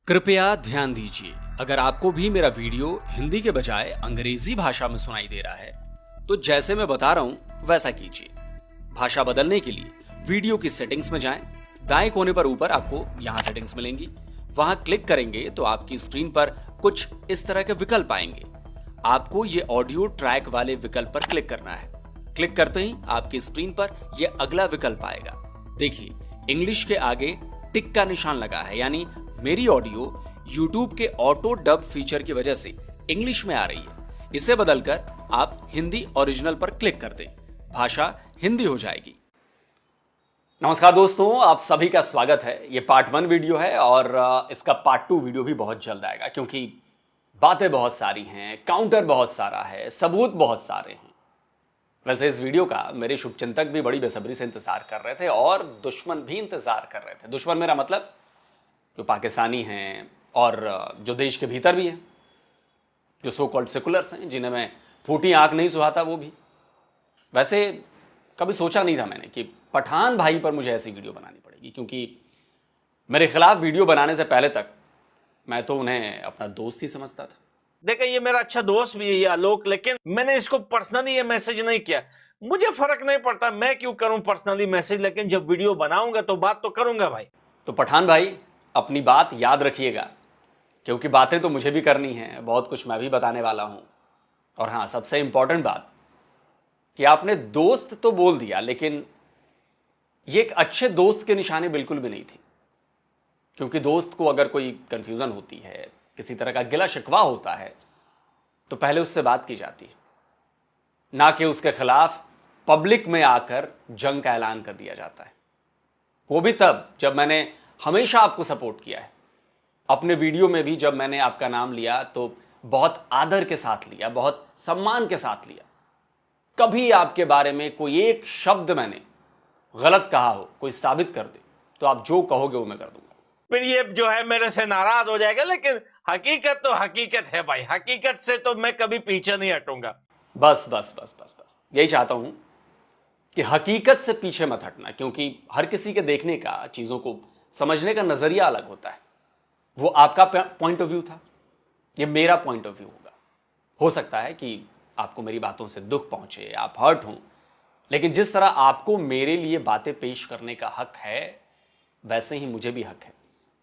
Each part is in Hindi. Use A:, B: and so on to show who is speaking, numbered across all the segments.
A: कृपया ध्यान दीजिए, अगर आपको भी मेरा वीडियो हिंदी के बजाय अंग्रेजी भाषा में सुनाई दे रहा है तो जैसे मैं बता रहा हूं वैसा कीजिए। भाषा बदलने के लिए वीडियो की सेटिंग्स में जाएं, दाएं कोने पर ऊपर आपको यहां सेटिंग्स मिलेंगी, वहां क्लिक करेंगे तो आपकी स्क्रीन पर कुछ इस तरह के विकल्प आएंगे। आपको ये ऑडियो ट्रैक वाले विकल्प पर क्लिक करना है। क्लिक करते ही आपकी स्क्रीन पर यह अगला विकल्प आएगा। देखिए, इंग्लिश के आगे टिक का निशान लगा है, यानी मेरी ऑडियो YouTube के ऑटो डब फीचर की वजह से इंग्लिश में आ रही है। इसे बदलकर आप हिंदी ओरिजिनल पर क्लिक कर दें, भाषा हिंदी हो जाएगी। नमस्कार दोस्तों, आप सभी का स्वागत है। ये पार्ट 1 वीडियो है और इसका पार्ट 2 वीडियो भी बहुत जल्द आएगा, क्योंकि बातें बहुत सारी हैं, काउंटर बहुत सारा है, सबूत बहुत सारे हैं। वैसे इस वीडियो का मेरे शुभचिंतक भी बड़ी बेसब्री से इंतजार कर रहे थे और दुश्मन भी इंतजार कर रहे थे। दुश्मन मेरा मतलब जो पाकिस्तानी हैं और जो देश के भीतर भी हैं, जो सो कॉल्ड सेकुलर्स हैं, जिन्हें मैं फूटी आंख नहीं सुहाता, वो भी। वैसे कभी सोचा नहीं था मैंने कि पठान भाई पर मुझे ऐसी वीडियो बनानी पड़ेगी, क्योंकि मेरे खिलाफ वीडियो बनाने से पहले तक मैं तो उन्हें अपना दोस्त ही समझता था।
B: देखिए, ये मेरा अच्छा दोस्त भी है ये आलोक, लेकिन मैंने इसको पर्सनली ये मैसेज नहीं किया। मुझे फर्क नहीं पड़ता मैं क्यों करूं पर्सनली मैसेज, लेकिन जब वीडियो बनाऊंगा तो बात तो करूंगा भाई।
A: तो पठान भाई, अपनी बात याद रखिएगा, क्योंकि बातें तो मुझे भी करनी है, बहुत कुछ मैं भी बताने वाला हूं। और हाँ, सबसे इंपॉर्टेंट बात कि आपने दोस्त तो बोल दिया, लेकिन ये एक अच्छे दोस्त के निशाने बिल्कुल भी नहीं थी। क्योंकि दोस्त को अगर कोई कंफ्यूजन होती है, किसी तरह का गिला शिकवा होता है, तो पहले उससे बात की जाती है, ना कि उसके खिलाफ पब्लिक में आकर जंग का ऐलान कर दिया जाता है। वो भी तब जब मैंने हमेशा आपको सपोर्ट किया है। अपने वीडियो में भी जब मैंने आपका नाम लिया तो बहुत आदर के साथ लिया, बहुत सम्मान के साथ लिया। कभी आपके बारे में कोई एक शब्द मैंने गलत कहा हो, कोई साबित कर दे, तो आप जो कहोगे वो मैं कर दूंगा।
B: फिर ये जो है मेरे से नाराज हो जाएगा, लेकिन हकीकत तो हकीकत है भाई, हकीकत से तो मैं कभी पीछे नहीं हटूंगा।
A: बस बस बस बस बस यही चाहता हूं कि हकीकत से पीछे मत हटना, क्योंकि हर किसी के देखने का, चीजों को समझने का नजरिया अलग होता है। वो आपका पॉइंट ऑफ व्यू था, ये मेरा पॉइंट ऑफ व्यू होगा। हो सकता है कि आपको मेरी बातों से दुख पहुंचे, आप हर्ट हों, लेकिन जिस तरह आपको मेरे लिए बातें पेश करने का हक है, वैसे ही मुझे भी हक है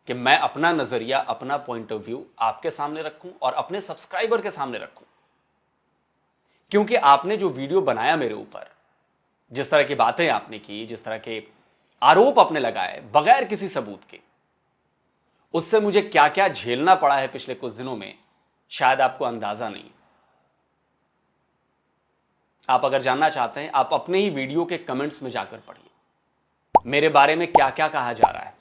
A: कि मैं अपना नजरिया, अपना पॉइंट ऑफ व्यू आपके सामने रखूं और अपने सब्सक्राइबर के सामने रखूं। क्योंकि आपने जो वीडियो बनाया मेरे ऊपर, जिस तरह की बातें आपने की, जिस तरह के आरोप आपने लगाए बगैर किसी सबूत के, उससे मुझे क्या क्या झेलना पड़ा है पिछले कुछ दिनों में, शायद आपको अंदाजा नहीं। आप अगर जानना चाहते हैं, आप अपने ही वीडियो के कमेंट्स में जाकर पढ़िए मेरे बारे में क्या क्या कहा जा रहा है,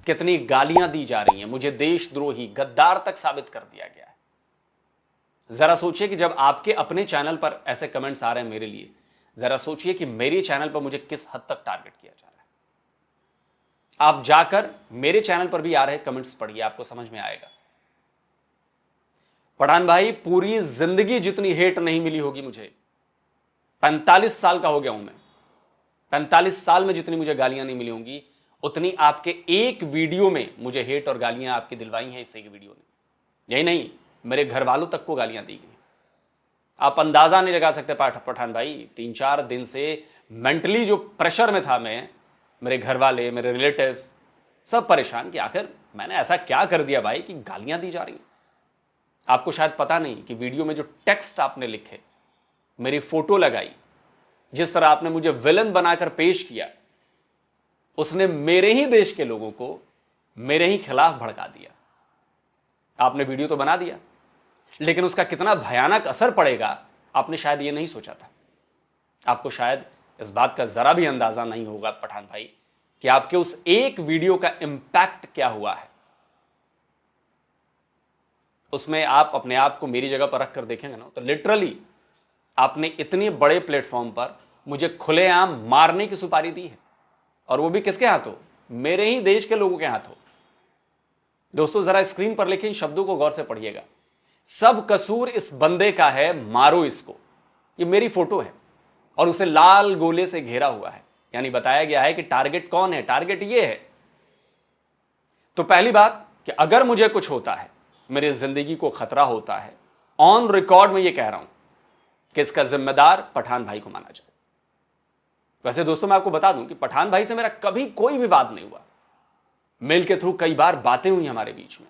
A: कितनी गालियां दी जा रही हैं, मुझे देशद्रोही, गद्दार तक साबित कर दिया गया है। जरा सोचिए कि जब आपके अपने चैनल पर ऐसे कमेंट्स आ रहे हैं मेरे लिए, जरा सोचिए कि मेरे चैनल पर मुझे किस हद तक टारगेट किया जा रहा है। आप जाकर मेरे चैनल पर भी आ रहे कमेंट्स पढ़िए, आपको समझ में आएगा। पठान भाई, पूरी जिंदगी जितनी हेट नहीं मिली होगी मुझे, 45 साल का हो गया हूं मैं, 45 साल में जितनी मुझे गालियां नहीं मिली होंगी, उतनी आपके एक वीडियो में मुझे हेट और गालियां आपकी दिलवाई हैं। इसी वीडियो ने, यही नहीं, मेरे घर वालों तक को गालियां दी गई। आप अंदाजा नहीं लगा सकते पठान भाई, 3-4 दिन से मेंटली जो प्रेशर में था मैं, मेरे घर वाले, मेरे रिलेटिव्स सब परेशान कि आखिर मैंने ऐसा क्या कर दिया भाई कि गालियां दी जा रही हैं। आपको शायद पता नहीं कि वीडियो में जो टेक्स्ट आपने लिखे, मेरी फोटो लगाई, जिस तरह आपने मुझे विलन बनाकर पेश किया, उसने मेरे ही देश के लोगों को मेरे ही खिलाफ भड़का दिया। आपने वीडियो तो बना दिया, लेकिन उसका कितना भयानक असर पड़ेगा आपने शायद ये नहीं सोचा था। आपको शायद इस बात का जरा भी अंदाजा नहीं होगा पठान भाई कि आपके उस एक वीडियो का इंपैक्ट क्या हुआ है। उसमें आप अपने आप को मेरी जगह पर रखकर देखेंगे ना, तो लिटरली आपने इतने बड़े प्लेटफॉर्म पर मुझे खुलेआम मारने की सुपारी दी है, और वो भी किसके हाथों? मेरे ही देश के लोगों के हाथों। दोस्तों, जरा स्क्रीन पर लिखे इन शब्दों को गौर से पढ़िएगा। सब कसूर इस बंदे का है, मारो इसको। ये मेरी फोटो है और उसे लाल गोले से घेरा हुआ है, यानी बताया गया है कि टारगेट कौन है, टारगेट ये है। तो पहली बात कि अगर मुझे कुछ होता है, मेरी जिंदगी को खतरा होता है, ऑन रिकॉर्ड में यह कह रहा हूं कि इसका जिम्मेदार पठान भाई को माना जाए। वैसे दोस्तों मैं आपको बता दूं कि पठान भाई से मेरा कभी कोई विवाद नहीं हुआ। मेल के थ्रू कई बार बातें हुई हमारे बीच में।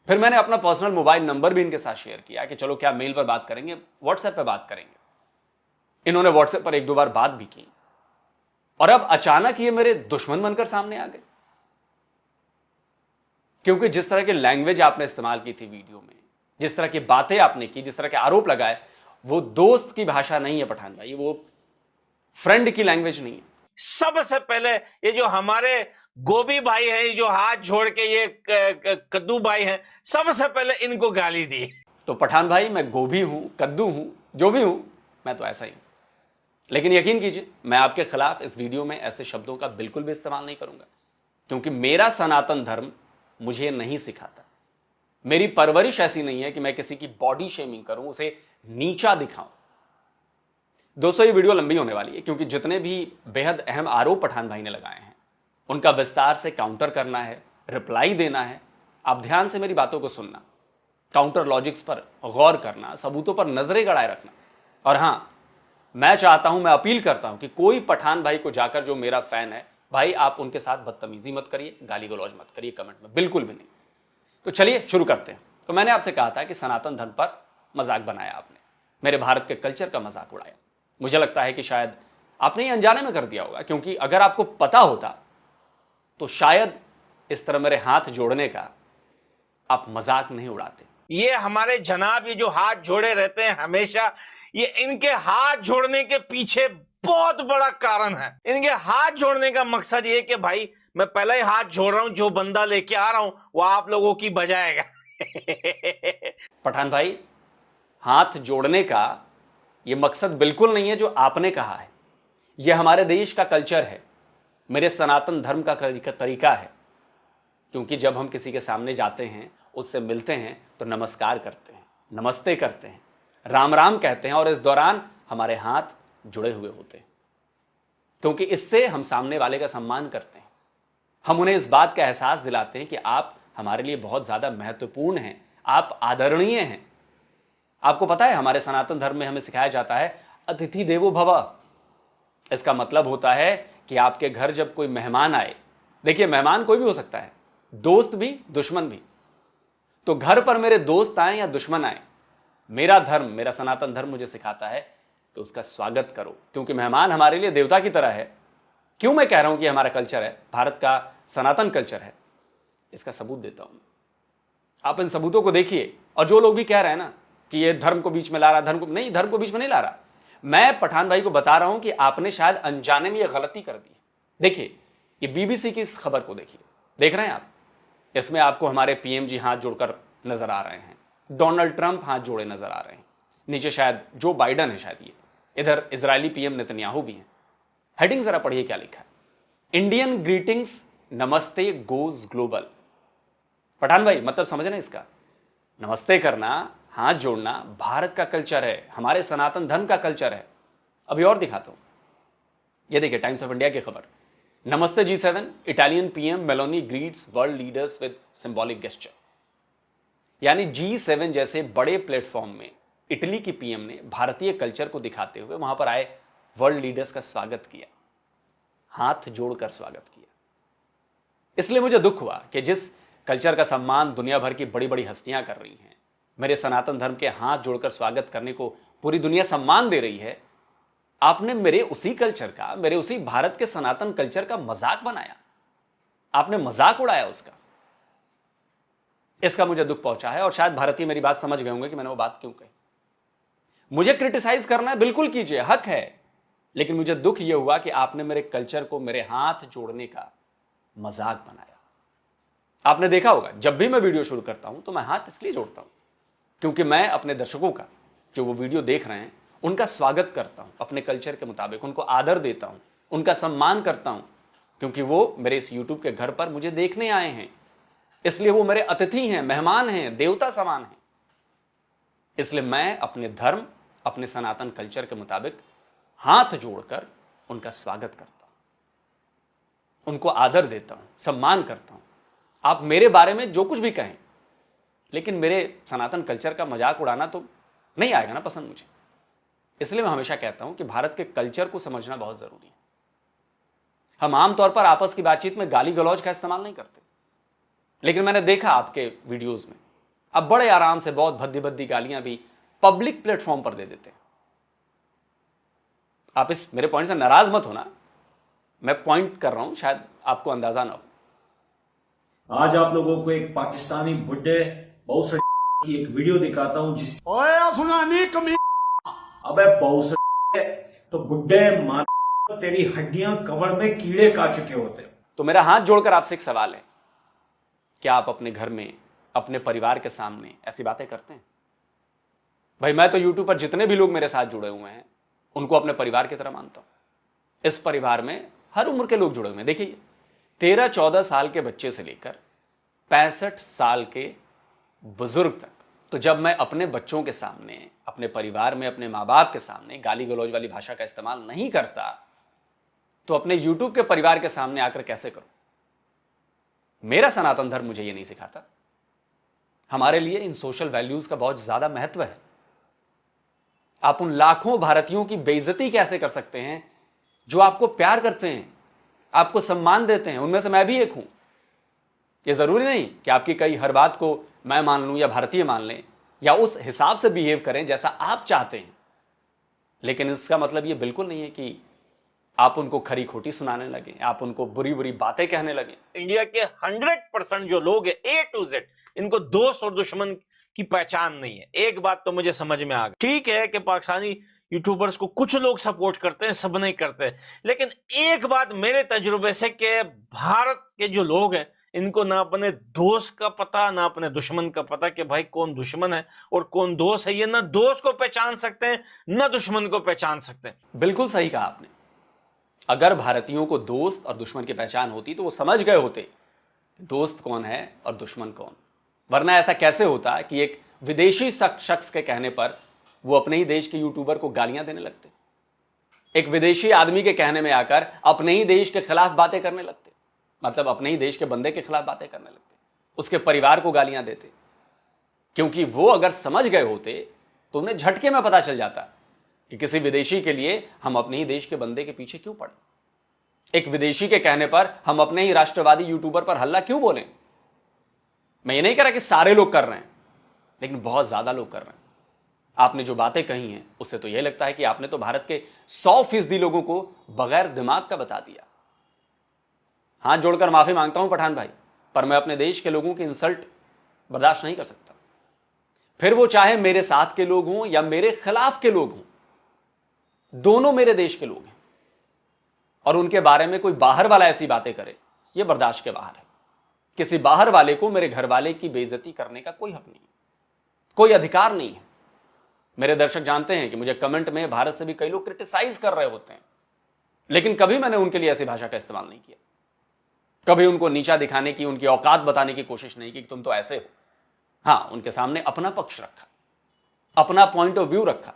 A: फिर मैंने अपना पर्सनल मोबाइल नंबर भी इनके साथ शेयर किया कि चलो क्या मेल पर बात करेंगे, व्हाट्सएप पर बात करेंगे। इन्होंने व्हाट्सएप पर 1-2 बार बात भी की और अब अचानक ये मेरे दुश्मन बनकर सामने आ गए। क्योंकि जिस तरह की लैंग्वेज आपने इस्तेमाल की थी वीडियो में, जिस तरह की बातें आपने की, जिस तरह के आरोप लगाए, वो दोस्त की भाषा नहीं है पठान भाई, वो फ्रेंड की लैंग्वेज नहीं है।
B: सबसे पहले ये जो हमारे गोभी भाई हैं, जो हाथ जोड़ के ये कद्दू भाई हैं, सबसे पहले इनको गाली दी।
A: तो पठान भाई मैं गोभी हूं, कद्दू हूं, जो भी हूं, मैं तो ऐसा ही हूं। लेकिन यकीन कीजिए मैं आपके खिलाफ इस वीडियो में ऐसे शब्दों का बिल्कुल भी इस्तेमाल नहीं करूंगा, क्योंकि मेरा सनातन धर्म मुझे नहीं सिखाता। मेरी परवरिश ऐसी नहीं है कि मैं किसी की बॉडी शेमिंग करूं, उसे नीचा दिखाऊं। दोस्तों ये वीडियो लंबी होने वाली है, क्योंकि जितने भी बेहद अहम आरोप पठान भाई ने लगाए हैं उनका विस्तार से काउंटर करना है, रिप्लाई देना है। आप ध्यान से मेरी बातों को सुनना, काउंटर लॉजिक्स पर गौर करना, सबूतों पर नजरें गड़ाए रखना। और हां, मैं चाहता हूं, मैं अपील करता हूं कि कोई पठान भाई को जाकर, जो मेरा फैन है भाई, आप उनके साथ बदतमीजी मत करिए, गाली गलौज मत करिए कमेंट में, बिल्कुल भी नहीं। तो चलिए शुरू करते हैं। तो मैंने आपसे कहा था कि सनातन धर्म पर मजाक बनाया आपने, मेरे भारत के कल्चर का मजाक उड़ाया। मुझे लगता है कि शायद आपने ये अनजाने में कर दिया होगा, क्योंकि अगर आपको पता होता तो शायद इस तरह मेरे हाथ जोड़ने का आप मजाक नहीं उड़ाते।
B: ये हमारे जनाब ये जो हाथ जोड़े रहते हैं हमेशा, ये इनके हाथ जोड़ने के पीछे बहुत बड़ा कारण है। इनके हाथ जोड़ने का मकसद ये कि भाई मैं पहले ही हाथ जोड़ रहा हूं, जो बंदा लेके आ रहा हूं वो आप लोगों की बजाएगा।
A: पठान भाई, हाथ जोड़ने का यह मकसद बिल्कुल नहीं है जो आपने कहा है। यह हमारे देश का कल्चर है, मेरे सनातन धर्म का तरीका है। क्योंकि जब हम किसी के सामने जाते हैं, उससे मिलते हैं, तो नमस्कार करते हैं, नमस्ते करते हैं, राम राम कहते हैं, और इस दौरान हमारे हाथ जुड़े हुए होते हैं। क्योंकि इससे हम सामने वाले का सम्मान करते हैं, हम उन्हें इस बात का एहसास दिलाते हैं कि आप हमारे लिए बहुत ज्यादा महत्वपूर्ण हैं, आप आदरणीय हैं। आपको पता है हमारे सनातन धर्म में हमें सिखाया जाता है अतिथि देवो भव। इसका मतलब होता है कि आपके घर जब कोई मेहमान आए, देखिए मेहमान कोई भी हो सकता है, दोस्त भी, दुश्मन भी, तो घर पर मेरे दोस्त आए या दुश्मन आए, मेरा धर्म, मेरा सनातन धर्म मुझे सिखाता है कि उसका स्वागत करो, क्योंकि मेहमान हमारे लिए देवता की तरह है। क्यों मैं कह रहा हूं कि हमारा कल्चर है, भारत का सनातन कल्चर है, इसका सबूत देता हूं। आप इन सबूतों को देखिए। और जो लोग भी कह रहे हैं ना कि ये धर्म को बीच में ला रहा, धर्म को बीच में नहीं ला रहा। मैं पठान भाई को बता रहा हूं कि आपने शायद अनजाने में यह गलती कर दी। देखिए ये बीबीसी की इस खबर को देखिए, देख रहे हैं आप, इसमें आपको हमारे पीएम जी हाथ जोड़कर नजर आ रहे हैं, डोनाल्ड ट्रंप हाथ जोड़े नजर आ रहे हैं, नीचे शायद जो बाइडन है, शायद ये, इधर इजरायली पीएम नेतन्याहू भी हैं। हेडिंग जरा पढ़िए क्या लिखा है, इंडियन ग्रीटिंग्स नमस्ते गोज ग्लोबल। पठान भाई मतलब समझ ना इसका, नमस्ते करना, हाथ जोड़ना भारत का कल्चर है, हमारे सनातन धर्म का कल्चर है। अभी और दिखाता हूं, यह देखिए टाइम्स ऑफ इंडिया की खबर, नमस्ते G7, Italian PM Meloni greets world leaders with symbolic gesture. यानी G7 जैसे बड़े प्लेटफॉर्म में इटली की पीएम ने भारतीय कल्चर को दिखाते हुए वहां पर आए वर्ल्ड लीडर्स का स्वागत किया, हाथ जोड़कर स्वागत किया। इसलिए मुझे दुख हुआ कि जिस कल्चर का सम्मान दुनिया भर की बड़ी बड़ी हस्तियां कर रही हैं, मेरे सनातन धर्म के हाथ जोड़कर स्वागत करने को पूरी दुनिया सम्मान दे रही है, आपने मेरे उसी कल्चर का, मेरे उसी भारत के सनातन कल्चर का मजाक बनाया, आपने मजाक उड़ाया उसका। इसका मुझे दुख पहुंचा है। और शायद भारतीय मेरी बात समझ गए होंगे कि मैंने वो बात क्यों कही। मुझे क्रिटिसाइज करना है, बिल्कुल कीजिए, हक है, लेकिन मुझे दुख यह हुआ कि आपने मेरे कल्चर को, मेरे हाथ जोड़ने का मजाक बनाया। आपने देखा होगा जब भी मैं वीडियो शुरू करता हूं तो मैं हाथ इसलिए जोड़ता हूं क्योंकि मैं अपने दर्शकों का, जो वो वीडियो देख रहे हैं, उनका स्वागत करता हूं अपने कल्चर के मुताबिक, उनको आदर देता हूं, उनका सम्मान करता हूं, क्योंकि वो मेरे इस यूट्यूब के घर पर मुझे देखने आए हैं, इसलिए वो मेरे अतिथि हैं, मेहमान हैं, देवता समान हैं। इसलिए मैं अपने धर्म, अपने सनातन कल्चर के मुताबिक हाथ जोड़कर उनका स्वागत करता हूं, उनको आदर देता हूं, सम्मान करता हूं। आप मेरे बारे में जो कुछ भी कहें, लेकिन मेरे सनातन कल्चर का मजाक उड़ाना तो नहीं आएगा ना पसंद मुझे। इसलिए मैं हमेशा कहता हूं कि भारत के कल्चर को समझना बहुत जरूरी है। हम आमतौर पर आपस की बातचीत में गाली गलौज का इस्तेमाल नहीं करते, लेकिन मैंने देखा आपके वीडियोस में आप बड़े आराम से बहुत भद्दी भद्दी गालियां भी पब्लिक प्लेटफॉर्म पर दे देते हैं। आप इस मेरे पॉइंट से नाराज मत होना, मैं पॉइंट कर रहा हूं, शायद आपको अंदाजा ना हो।
C: आज आप लोगों को एक पाकिस्तानी बुड्ढे बहुत से की एक वीडियो दिखाता हूं जिस
D: ओए अफगानी कमी
C: अबे बहुत से तो बुड्ढे मार तेरी हड्डियां कब्र में कीड़े खा चुके होते।
A: तो मेरा हाथ जोड़कर आपसे एक सवाल है, क्या आप अपने घर में अपने परिवार के सामने ऐसी बातें करते हैं? भाई मैं तो यूट्यूब पर जितने भी लोग मेरे साथ जुड़े हुए हैं उनको अपने परिवार की तरह मानता हूं। इस परिवार में हर उम्र के लोग जुड़े हुए हैं। देखिए 13-14 साल के बच्चे से लेकर 65 साल के बुजुर्ग तक। तो जब मैं अपने बच्चों के सामने, अपने परिवार में, अपने माँ बाप के सामने गाली गलौज वाली भाषा का इस्तेमाल नहीं करता, तो अपने यूट्यूब के परिवार के सामने आकर कैसे करूं? मेरा सनातन धर्म मुझे यह नहीं सिखाता। हमारे लिए इन सोशल वैल्यूज का बहुत ज्यादा महत्व है। आप उन लाखों भारतीयों की बेइज्जती कैसे कर सकते हैं जो आपको प्यार करते हैं, आपको सम्मान देते हैं? उनमें से मैं भी एक हूं। यह जरूरी नहीं कि आपकी कई हर बात को मैं मान लूं या भारतीय मान लें या उस हिसाब से बिहेव करें जैसा आप चाहते हैं, लेकिन इसका मतलब यह बिल्कुल नहीं है कि आप उनको खरी खोटी सुनाने लगे, आप उनको बुरी बुरी बातें कहने लगे।
B: इंडिया के 100% जो लोग हैं A to Z, इनको दोस्त और दुश्मन की पहचान नहीं है। एक बात तो मुझे समझ में आ गई, ठीक है कि पाकिस्तानी यूट्यूबर्स को कुछ लोग सपोर्ट करते हैं, सब नहीं करते, लेकिन एक बात मेरे तजुर्बे से कि भारत के जो लोग हैं इनको ना अपने दोस्त का पता ना अपने दुश्मन का पता कि भाई कौन दुश्मन है और कौन दोस्त है। ये ना दोस्त को पहचान सकते हैं ना दुश्मन को पहचान सकते हैं।
A: बिल्कुल सही कहा आपने। अगर भारतीयों को दोस्त और दुश्मन की पहचान होती तो वो समझ गए होते दोस्त कौन है और दुश्मन कौन। वरना ऐसा कैसे होता कि एक विदेशी शख्स के कहने पर वो अपने ही देश के यूट्यूबर को गालियां देने लगते, एक विदेशी आदमी के कहने में आकर अपने ही देश के खिलाफ बातें करने लगते, मतलब अपने ही देश के बंदे के खिलाफ बातें करने लगते, उसके परिवार को गालियां देते। क्योंकि वो अगर समझ गए होते तो उन्हें झटके में पता चल जाता कि किसी विदेशी के लिए हम अपने ही देश के बंदे के पीछे क्यों पड़े, एक विदेशी के कहने पर हम अपने ही राष्ट्रवादी यूट्यूबर पर हल्ला क्यों बोलें। मैं ये नहीं कह रहा कि सारे लोग कर रहे हैं, लेकिन बहुत ज्यादा लोग कर रहे हैं। आपने जो बातें कही हैं उससे तो यह लगता है कि आपने तो भारत के 100% लोगों को बगैर दिमाग का बता दिया। हाथ जोड़कर माफी मांगता हूं पठान भाई, पर मैं अपने देश के लोगों की इंसल्ट बर्दाश्त नहीं कर सकता। फिर वो चाहे मेरे साथ के लोग हों या मेरे खिलाफ के लोग हों, दोनों मेरे देश के लोग हैं और उनके बारे में कोई बाहर वाला ऐसी बातें करे, यह बर्दाश्त के बाहर है। किसी बाहर वाले को मेरे घर वाले की बेइज्जती करने का कोई हक नहीं, कोई अधिकार नहीं है। मेरे दर्शक जानते हैं कि मुझे कमेंट में भारत से भी कई लोग क्रिटिसाइज कर रहे होते हैं, लेकिन कभी मैंने उनके लिए ऐसी भाषा का इस्तेमाल नहीं किया। कभी उनको नीचा दिखाने की, उनकी औकात बताने की कोशिश नहीं की कि तुम तो ऐसे हो। हां, उनके सामने अपना पक्ष रखा, अपना पॉइंट ऑफ व्यू रखा,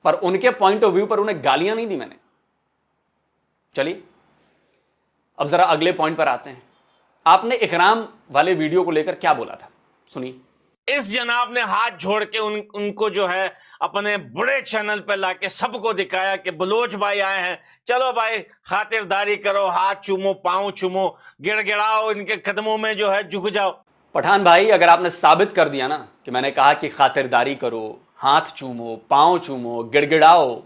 A: पर उनके पॉइंट ऑफ व्यू पर उन्हें गालियां नहीं दी मैंने। चलिए अब जरा अगले पॉइंट पर आते हैं। आपने इकराम वाले वीडियो को लेकर क्या बोला था, सुनिए।
B: इस जनाब ने हाथ जोड़ के उनको जो है अपने बड़े चैनल पे लाके सबको दिखाया कि बलोच भाई आए हैं, चलो भाई खातिरदारी करो, हाथ चूमो, पांव चूमो, गिड़गिड़ाओ, इनके कदमों में जो है झुक जाओ।
A: पठान भाई अगर आपने साबित कर दिया ना कि मैंने कहा कि खातिरदारी करो, हाथ चूमो, पांव चूमो, गिड़गिड़ाओ,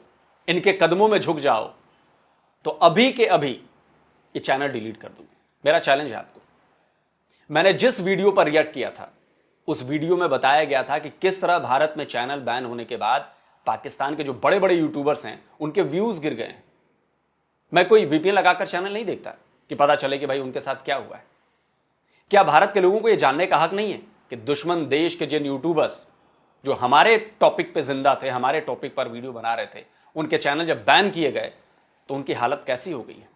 A: इनके कदमों में झुक जाओ, तो अभी के अभी ये चैनल डिलीट कर दूंगा। मेरा चैलेंज है आपको। मैंने जिस वीडियो पर रिएक्ट किया था उस वीडियो में बताया गया था कि किस तरह भारत में चैनल बैन होने के बाद पाकिस्तान के जो बड़े बड़े यूट्यूबर्स हैं उनके व्यूज गिर गए हैं। मैं कोई वीपीएन लगाकर चैनल नहीं देखता कि पता चले कि भाई उनके साथ क्या हुआ है। क्या भारत के लोगों को यह जानने का हक नहीं है कि दुश्मन देश के जिन यूट्यूबर्स जो हमारे टॉपिक पे जिंदा थे, हमारे टॉपिक पर वीडियो बना रहे थे, उनके चैनल जब बैन किए गए तो उनकी हालत कैसी हो गई है?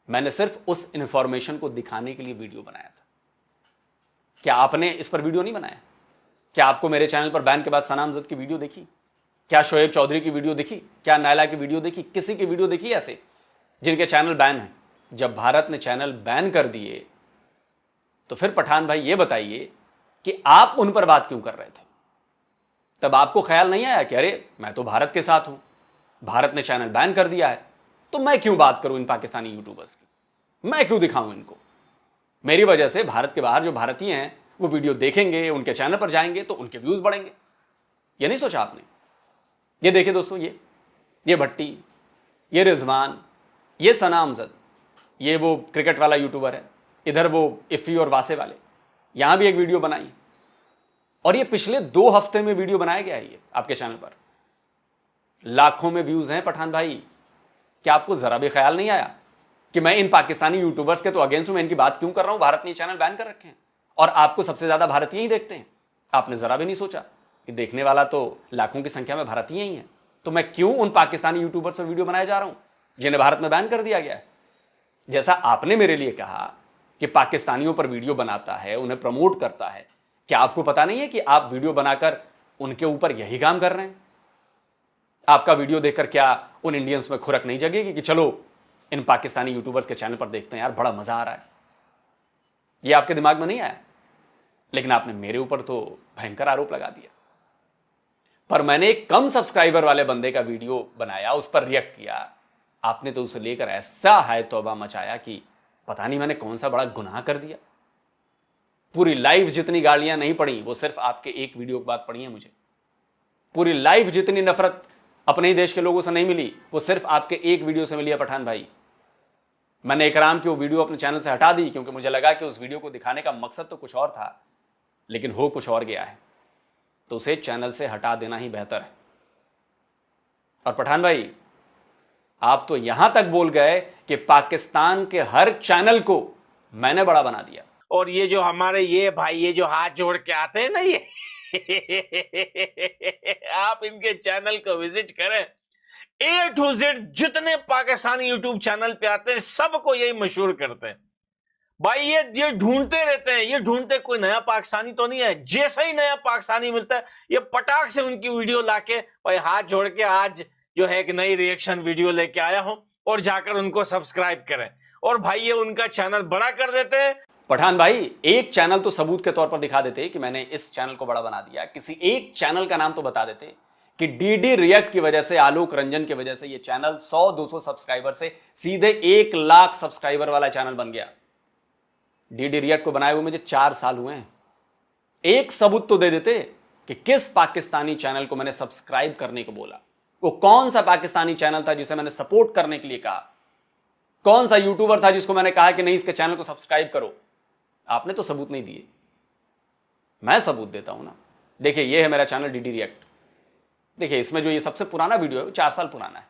A: मैंने सिर्फ उस इंफॉर्मेशन को दिखाने के लिए वीडियो बनाया था। क्या आपने इस पर वीडियो नहीं बनाया? क्या आपको मेरे चैनल पर बैन के बाद सना अमजद की वीडियो देखी? क्या शोएब चौधरी की वीडियो देखी? क्या नायला की वीडियो देखी? किसी की वीडियो देखी ऐसे जिनके चैनल बैन है? जब भारत ने चैनल बैन कर दिए तो फिर पठान भाई ये बताइए कि आप उन पर बात क्यों कर रहे थे? तब आपको ख्याल नहीं आया कि अरे मैं तो भारत के साथ हूं, भारत ने चैनल बैन कर दिया है, तो मैं क्यों बात करूं इन पाकिस्तानी यूट्यूबर्स की, मैं क्यों दिखाऊं इनको? मेरी वजह से भारत के बाहर जो भारतीय हैं वो वीडियो देखेंगे, उनके चैनल पर जाएंगे तो उनके व्यूज बढ़ेंगे। ये नहीं सोचा आपने? ये देखिए दोस्तों, ये भट्टी, ये रिजवान, ये सना अमजद, ये वो क्रिकेट वाला यूट्यूबर है, इधर वो इफ़ी और वासे वाले, यहां भी एक वीडियो बनाई और ये पिछले 2 हफ्ते में वीडियो बनाया गया है ये आपके चैनल पर। लाखों में व्यूज हैं पठान भाई। क्या आपको जरा भी ख्याल नहीं आया कि मैं इन पाकिस्तानी यूट्यूबर्स के तो अगेंस्ट हूं, मैं इनकी बात क्यों कर रहा हूं? भारत ने चैनल बैन कर रखे हैं और आपको सबसे ज्यादा भारतीय ही देखते हैं। आपने जरा भी नहीं सोचा कि देखने वाला तो लाखों की संख्या में भारतीय ही है, तो मैं क्यों उन पाकिस्तानी यूट्यूबर्स पर वीडियो बनाया जा रहा हूं जिन्हें भारत में बैन कर दिया गया है? जैसा आपने मेरे लिए कहा कि पाकिस्तानियों पर वीडियो बनाता है, उन्हें प्रमोट करता है, क्या आपको पता नहीं है कि आप वीडियो बनाकर उनके ऊपर यही काम कर रहे हैं? आपका वीडियो देखकर क्या उन इंडियंस में खुरक नहीं जगेगी कि चलो इन पाकिस्तानी यूट्यूबर्स के चैनल पर देखते हैं, यार बड़ा मजा आ रहा है? ये आपके दिमाग में नहीं आया, लेकिन आपने मेरे ऊपर तो भयंकर आरोप लगा दिया। पर मैंने एक कम सब्सक्राइबर वाले बंदे का वीडियो बनाया, उस पर रिएक्ट किया, आपने तो उसे लेकर ऐसा हाय तौबा मचाया कि पता नहीं मैंने कौन सा बड़ा गुनाह कर दिया। पूरी लाइफ जितनी गालियां नहीं पड़ी वो सिर्फ आपके एक वीडियो के बाद पड़ी हैं मुझे। पूरी लाइफ जितनी नफरत अपने ही देश के लोगों से नहीं मिली वो सिर्फ आपके एक वीडियो से मिली है पठान भाई। मैंने इकराम की वो वीडियो अपने चैनल से हटा दी क्योंकि मुझे लगा कि उस वीडियो को दिखाने का मकसद तो कुछ और था, लेकिन हो कुछ और गया है, तो उसे चैनल से हटा देना ही बेहतर है। और पठान भाई, आप तो यहां तक बोल गए कि पाकिस्तान के हर चैनल को मैंने बड़ा बना दिया।
B: और ये जो हमारे ये भाई ये जो हाथ जोड़ के आते हैं ना, ये आप इनके चैनल को विजिट करें, A to Z जितने पाकिस्तानी यूट्यूब चैनल पे आते हैं सबको यही मशहूर करते हैं भाई। ये ढूंढते रहते हैं, ये ढूंढते कोई नया पाकिस्तानी तो नहीं है। जैसे ही नया पाकिस्तानी मिलता है ये पटाख से उनकी वीडियो लाके भाई हाथ जोड़ के आज जो है एक नई रिएक्शन वीडियो लेके आया हूं, और जाकर उनको सब्सक्राइब करें और भाई ये उनका चैनल बड़ा कर देते हैं।
A: पठान भाई, एक चैनल तो सबूत के तौर पर दिखा देते कि मैंने इस चैनल को बड़ा बना दिया। किसी एक चैनल का नाम तो बता देते कि डीडी रिएक्ट की वजह से, आलोक रंजन की वजह से ये चैनल 100-200 सब्सक्राइबर से सीधे 1 लाख सब्सक्राइबर वाला चैनल बन गया। डीडी रिएक्ट को बनाए हुए मुझे 4 साल हुए हैं। एक सबूत तो दे देते कि किस पाकिस्तानी चैनल को मैंने सब्सक्राइब करने को बोला, वो कौन सा पाकिस्तानी चैनल था जिसे मैंने सपोर्ट करने के लिए कहा, कौन सा यूट्यूबर था जिसको मैंने कहा कि नहीं इसके चैनल को सब्सक्राइब करो। आपने तो सबूत नहीं दिए, मैं सबूत देता हूं ना। देखिए ये है मेरा चैनल डीडी रिएक्ट। देखिए इसमें जो ये सबसे पुराना वीडियो है वो 4 साल पुराना है।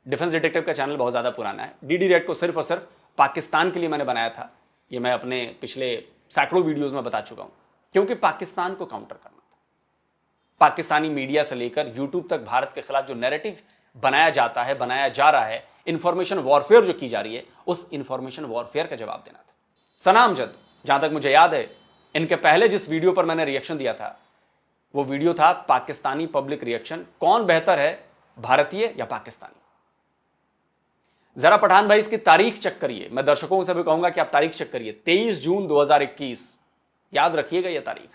A: डिफेंस डिटेक्टिव का चैनल बहुत ज्यादा पुराना है। डीडी रिएक्ट को सिर्फ और सिर्फ पाकिस्तान के लिए मैंने बनाया था। ये मैं अपने पिछले सैकड़ों वीडियोस में बता चुका हूं, क्योंकि पाकिस्तान को काउंटर करना था। पाकिस्तानी मीडिया से लेकर यूट्यूब तक भारत के खिलाफ जो नैरेटिव बनाया जाता है, बनाया जा रहा है, इंफॉर्मेशन वॉरफेयर जो की जा रही है, उस इंफॉर्मेशन वॉरफेयर का जवाब देना था। सना अमजद, जहां तक मुझे याद है, इनके पहले जिस वीडियो पर मैंने रिएक्शन दिया था वो वीडियो था पाकिस्तानी पब्लिक रिएक्शन, कौन बेहतर है, भारतीय या पाकिस्तानी। जरा पठान भाई इसकी तारीख चेक करिए। मैं दर्शकों से भी कहूंगा कि आप तारीख चेक करिए, 23 जून 2021। याद रखिएगा यह तारीख।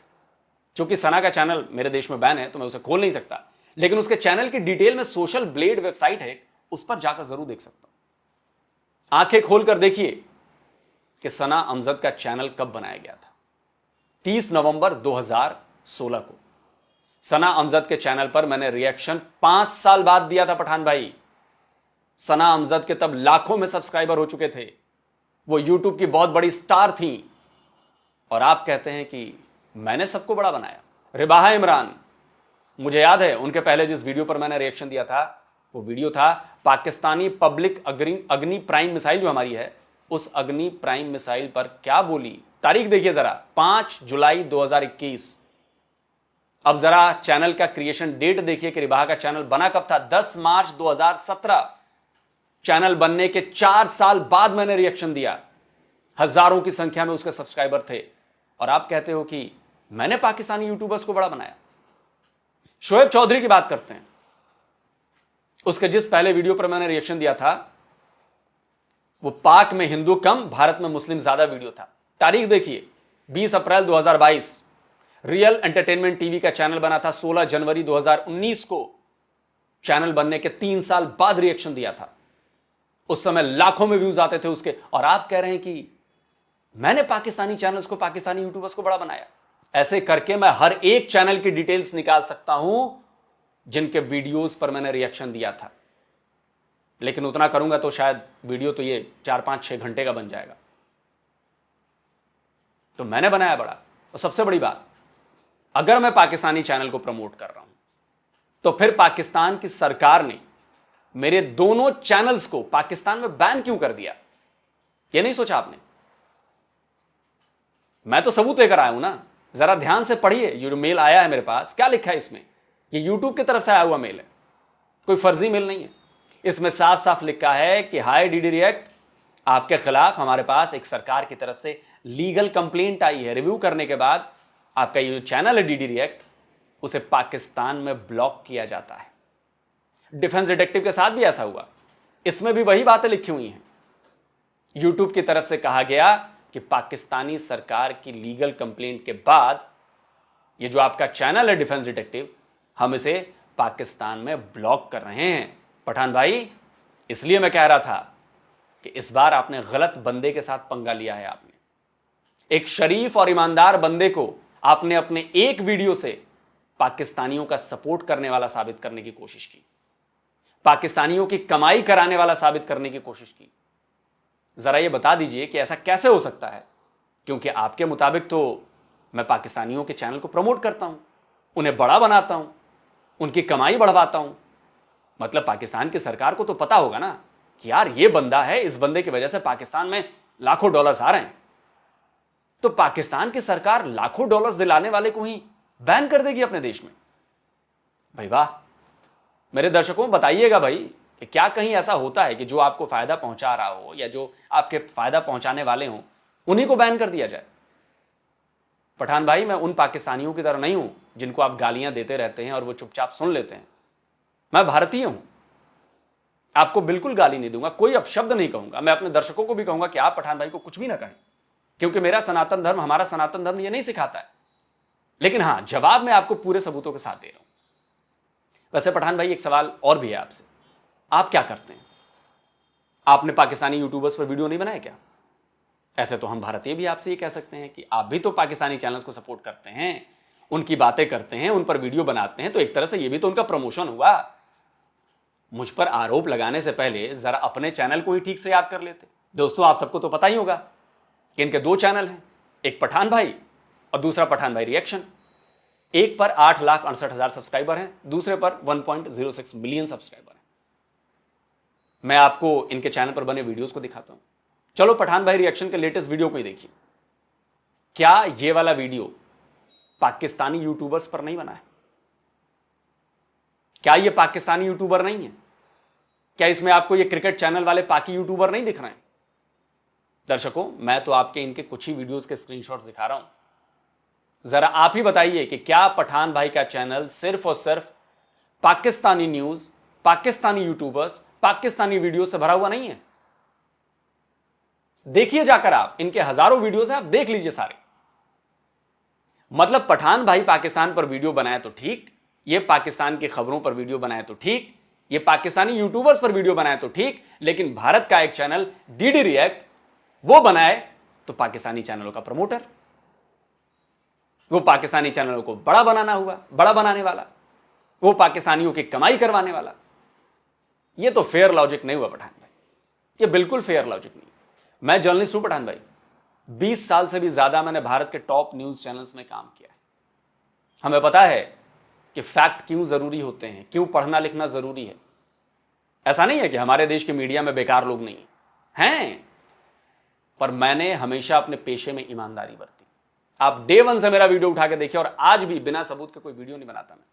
A: चूंकि सना का चैनल मेरे देश में बैन है तो मैं उसे खोल नहीं सकता, लेकिन उसके चैनल की डिटेल में सोशल ब्लेड वेबसाइट है, उस पर जाकर जरूर देख सकता हूं। आंखें खोलकर देखिए कि सना अमजद का चैनल कब बनाया गया था। 30 नवंबर 2016 को सना अमजद के चैनल पर मैंने रिएक्शन 5 साल बाद दिया था पठान भाई। सना अमजद के तब लाखों में सब्सक्राइबर हो चुके थे, वो यूट्यूब की बहुत बड़ी स्टार थी, और आप कहते हैं कि मैंने सबको बड़ा बनाया। रिबाहा इमरान, मुझे याद है उनके पहले जिस वीडियो पर मैंने रिएक्शन दिया था वो वीडियो था पाकिस्तानी पब्लिक अग्नि प्राइम मिसाइल जो हमारी है, उस अग्नि प्राइम मिसाइल पर क्या बोली। तारीख देखिए जरा, 5 जुलाई 2021। अब जरा चैनल का क्रिएशन डेट देखिए कि रिबाहा का चैनल बना कब था, 10 मार्च 2017। चैनल बनने के 4 साल बाद मैंने रिएक्शन दिया। हजारों की संख्या में उसके सब्सक्राइबर थे, और आप कहते हो कि मैंने पाकिस्तानी यूट्यूबर्स को बड़ा बनाया। शोएब चौधरी की बात करते हैं। उसके जिस पहले वीडियो पर मैंने रिएक्शन दिया था वो पाक में हिंदू कम भारत में मुस्लिम ज्यादा वीडियो था। तारीख देखिए, 20 अप्रैल 2022 रियल एंटरटेनमेंट टीवी का चैनल बना था। 16 जनवरी 2019 को चैनल बनने के 3 साल बाद रिएक्शन दिया था। उस समय लाखों में व्यूज आते थे उसके, और आप कह रहे हैं कि मैंने पाकिस्तानी चैनल्स को, पाकिस्तानी यूट्यूबर्स को बड़ा बनाया। ऐसे करके मैं हर एक चैनल की डिटेल्स निकाल सकता हूं जिनके वीडियोस पर मैंने रिएक्शन दिया था, लेकिन उतना करूंगा तो शायद वीडियो तो ये 4, 5, 6 घंटे का बन जाएगा। तो मैंने बनाया बड़ा। और सबसे बड़ी बात, अगर मैं पाकिस्तानी चैनल को प्रमोट कर रहा हूं तो फिर पाकिस्तान की सरकार ने मेरे दोनों चैनल्स को पाकिस्तान में बैन क्यों कर दिया? यह नहीं सोचा आपने? मैं तो सबूत लेकर आया हूं ना, जरा ध्यान से पढ़िए। ये जो मेल आया है मेरे पास, क्या लिखा है इसमें? ये यूट्यूब की तरफ से आया हुआ मेल है, कोई फर्जी मेल नहीं है। इसमें साफ साफ लिखा है कि हाय डीडी रिएक्ट, आपके खिलाफ हमारे पास एक सरकार की तरफ से लीगल कंप्लेंट आई है। रिव्यू करने के बाद आपका ये जो चैनल है डीडी रिएक्ट, उसे पाकिस्तान में ब्लॉक किया जाता है। डिफेंस डिटेक्टिव के साथ भी ऐसा हुआ, इसमें भी वही बातें लिखी हुई हैं। यूट्यूब की तरफ से कहा गया कि पाकिस्तानी सरकार की लीगल कंप्लेंट के बाद ये जो आपका चैनल है डिफेंस डिटेक्टिव, हम इसे पाकिस्तान में ब्लॉक कर रहे हैं। पठान भाई, इसलिए मैं कह रहा था कि इस बार आपने गलत बंदे के साथ पंगा लिया है। आपने एक शरीफ और ईमानदार बंदे को आपने अपने एक वीडियो से पाकिस्तानियों का सपोर्ट करने वाला साबित करने की कोशिश की, पाकिस्तानियों की कमाई कराने वाला साबित करने की कोशिश की। जरा ये बता दीजिए कि ऐसा कैसे हो सकता है? क्योंकि आपके मुताबिक तो मैं पाकिस्तानियों के चैनल को प्रमोट करता हूं, उन्हें बड़ा बनाता हूं, उनकी कमाई बढ़वाता हूं। मतलब पाकिस्तान की सरकार को तो पता होगा ना कि यार ये बंदा है, इस बंदे की वजह से पाकिस्तान में लाखों डॉलर्स आ रहे हैं। तो पाकिस्तान की सरकार लाखों डॉलर्स दिलाने वाले को ही बैन कर देगी अपने देश में? भाई वाह। मेरे दर्शकों बताइएगा भाई कि क्या कहीं ऐसा होता है कि जो आपको फायदा पहुंचा रहा हो या जो आपके फायदा पहुंचाने वाले हों उन्हीं को बैन कर दिया जाए? पठान भाई, मैं उन पाकिस्तानियों की तरह नहीं हूं जिनको आप गालियां देते रहते हैं और वो चुपचाप सुन लेते हैं। मैं भारतीय हूं, आपको बिल्कुल गाली नहीं दूंगा, कोई अपशब्द नहीं कहूंगा। मैं अपने दर्शकों को भी कहूंगा कि आप पठान भाई को कुछ भी ना कहें, क्योंकि मेरा सनातन धर्म, हमारा सनातन धर्म ये नहीं सिखाता है। लेकिन हां, जवाब मैं आपको पूरे सबूतों के साथ दे रहा हूं। वैसे पठान भाई, एक सवाल और भी है आपसे, आप क्या करते हैं? आपने पाकिस्तानी यूट्यूबर्स पर वीडियो नहीं बनाया क्या? ऐसे तो हम भारतीय भी आपसे ये कह सकते हैं कि आप भी तो पाकिस्तानी चैनल्स को सपोर्ट करते हैं, उनकी बातें करते हैं, उन पर वीडियो बनाते हैं, तो एक तरह से ये भी तो उनका प्रमोशन हुआ। मुझ पर आरोप लगाने से पहले जरा अपने चैनल को ही ठीक से याद कर लेते। दोस्तों, आप सबको तो पता ही होगा कि इनके 2 चैनल हैं, एक पठान भाई और दूसरा पठान भाई रिएक्शन। एक पर 8,68,000 सब्सक्राइबर हैं, दूसरे पर 1.06 मिलियन सब्सक्राइबर हैं। मैं आपको इनके चैनल पर बने वीडियोस को दिखाता हूं। चलो पठान भाई रिएक्शन के लेटेस्ट वीडियो को ही देखिए। क्या ये वाला वीडियो पाकिस्तानी यूट्यूबर्स पर नहीं बना है? क्या ये पाकिस्तानी यूट्यूबर नहीं है? क्या इसमें आपको ये क्रिकेट चैनल वाले पाकि यूट्यूबर नहीं दिख रहे हैं? दर्शकों, मैं तो आपके इनके कुछ ही वीडियोस के स्क्रीनशॉट्स दिखा रहा हूं। जरा आप ही बताइए कि क्या पठान भाई का चैनल सिर्फ और सिर्फ Pakistani news, Pakistani YouTubers, Pakistani video से भरा हुआ नहीं है? देखिए जाकर आप, इनके हजारों वीडियोस हैं, आप देख लीजिए सारे। मतलब पठान भाई पाकिस्तान पर वीडियो बनाए तो ठीक, ये पाकिस्तान की खबरों पर वीडियो बनाए तो ठीक, ये पाकिस्तानी यूट्यूबर्स पर वीडियो बनाए तो ठीक, लेकिन भारत का एक चैनल डीडी रिएक्ट वो बनाए तो पाकिस्तानी चैनलों का प्रमोटर, वो पाकिस्तानी चैनलों को बड़ा बनाना हुआ, बड़ा बनाने वाला, वो पाकिस्तानियों की कमाई करवाने वाला। ये तो फेयर लॉजिक नहीं हुआ पठान भाई, ये बिल्कुल फेयर लॉजिक नहीं। मैं जर्नलिस्ट हूं पठान भाई, 20 साल से भी ज्यादा मैंने भारत के टॉप न्यूज चैनल्स में काम किया है। हमें पता है कि फैक्ट क्यों जरूरी होते हैं, क्यों पढ़ना लिखना जरूरी है। ऐसा नहीं है कि हमारे देश के मीडिया में बेकार लोग नहीं हैं, पर मैंने हमेशा अपने पेशे में ईमानदारी बरती। आप डे 1 से मेरा वीडियो उठा के देखिए, और आज भी बिना सबूत के कोई वीडियो नहीं बनाता मैं।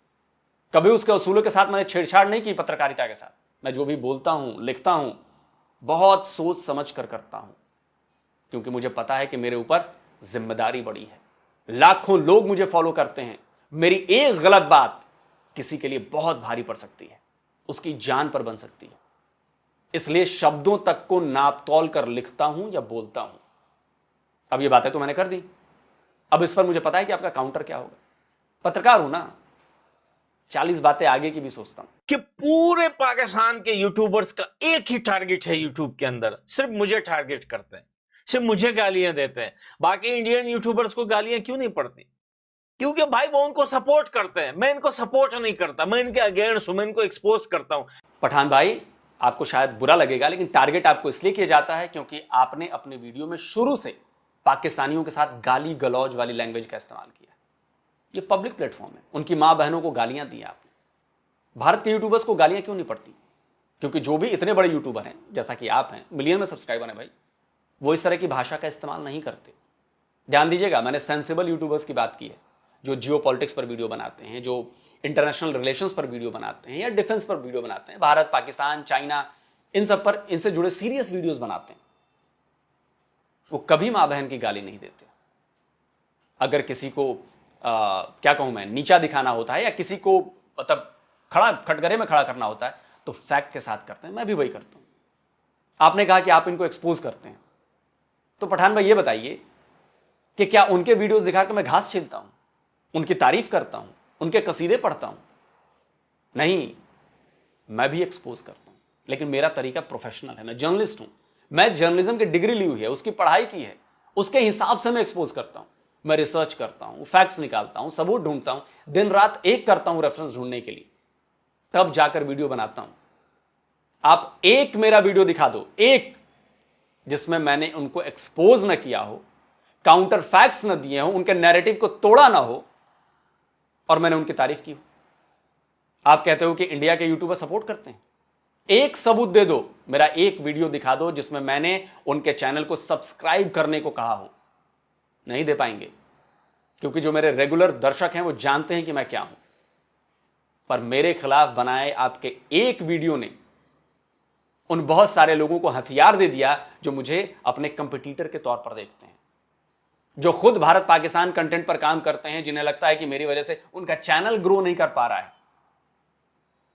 A: कभी उसके असूलों के साथ मैंने छेड़छाड़ नहीं की, पत्रकारिता के साथ। मैं जो भी बोलता हूं, लिखता हूं, बहुत सोच समझ कर करता हूं, क्योंकि मुझे पता है कि मेरे ऊपर जिम्मेदारी बड़ी है। लाखों लोग मुझे फॉलो करते हैं, मेरी एक गलत बात किसी के लिए बहुत भारी पड़ सकती है, उसकी जान पर बन सकती है। इसलिए शब्दों तक को नाप तौल कर लिखता हूं या बोलता हूं। अब ये बातें तो मैंने कर दी, अब इस पर मुझे पता है कि आपका काउंटर क्या होगा। पत्रकार हूं ना, 40 बातें आगे की भी सोचता हूं।
B: कि पूरे पाकिस्तान के यूट्यूबर्स का एक ही टारगेट है यूट्यूब के अंदर, सिर्फ मुझे टारगेट करते हैं, सिर्फ मुझे गालियां देते हैं। बाकी इंडियन यूट्यूबर्स को गालियां क्यों नहीं पड़ती? क्योंकि भाई वो उनको सपोर्ट करते हैं, मैं इनको सपोर्ट नहीं करता, मैं इनके अगेंस्ट हूं, मैं इनको एक्सपोज करता हूं।
A: पठान भाई, आपको शायद बुरा लगेगा, लेकिन टारगेट आपको इसलिए किया जाता है क्योंकि आपने अपने वीडियो में शुरू से पाकिस्तानियों के साथ गाली गलौज वाली लैंग्वेज का इस्तेमाल किया। ये पब्लिक प्लेटफॉर्म है, उनकी मां बहनों को गालियां दी आपने। भारत के यूट्यूबर्स को गालियां क्यों नहीं पड़ती? क्योंकि जो भी इतने बड़े यूट्यूबर हैं जैसा कि आप हैं, मिलियन में सब्सक्राइबर हैं भाई, वो इस तरह की भाषा का इस्तेमाल नहीं करते। ध्यान दीजिएगा, मैंने सेंसिबल यूट्यूबर्स की बात की है, जो जियो पॉलिटिक्स पर वीडियो बनाते हैं, जो इंटरनेशनल रिलेशंस पर वीडियो बनाते हैं या डिफेंस पर वीडियो बनाते हैं, भारत, पाकिस्तान, चाइना, इन सब पर, इनसे जुड़े सीरियस वीडियोस बनाते हैं। वो कभी मां बहन की गाली नहीं देते। अगर किसी को क्या कहूं मैं, नीचा दिखाना होता है या किसी को मतलब खड़ा कटघरे में खड़ा करना होता है तो फैक्ट के साथ करते हैं। मैं भी वही करता हूं। आपने कहा कि आप इनको एक्सपोज करते हैं, तो पठान भाई ये बताइए कि क्या उनके वीडियोस दिखाकर मैं घास छीलता हूं, उनकी तारीफ करता हूं, उनके कसीदे पढ़ता हूं? नहीं, मैं भी एक्सपोज करता हूं, लेकिन मेरा तरीका प्रोफेशनल है। मैं जर्नलिस्ट हूं, मैं जर्नलिज्म की डिग्री ली हुई है, उसकी पढ़ाई की है, उसके हिसाब से मैं एक्सपोज करता हूं। मैं रिसर्च करता हूं, फैक्ट्स निकालता हूं, सबूत ढूंढता हूं, दिन रात एक करता हूं रेफरेंस ढूंढने के लिए, तब जाकर वीडियो बनाता हूं। आप एक मेरा वीडियो दिखा दो, एक, जिसमें मैंने उनको एक्सपोज न किया हो, काउंटर फैक्ट्स न दिए हो, उनके नैरेटिव को तोड़ा ना हो और मैंने उनकी तारीफ की हो। आप कहते हो कि इंडिया के यूट्यूबर सपोर्ट करते हैं। एक सबूत दे दो, मेरा एक वीडियो दिखा दो जिसमें मैंने उनके चैनल को सब्सक्राइब करने को कहा हो। नहीं दे पाएंगे, क्योंकि जो मेरे रेगुलर दर्शक हैं वो जानते हैं कि मैं क्या हूं। पर मेरे खिलाफ बनाए आपके एक वीडियो ने उन बहुत सारे लोगों को हथियार दे दिया जो मुझे अपने कंपटीटर के तौर पर देखते हैं, जो खुद भारत पाकिस्तान कंटेंट पर काम करते हैं, जिन्हें लगता है कि मेरी वजह से उनका चैनल ग्रो नहीं कर पा रहा है।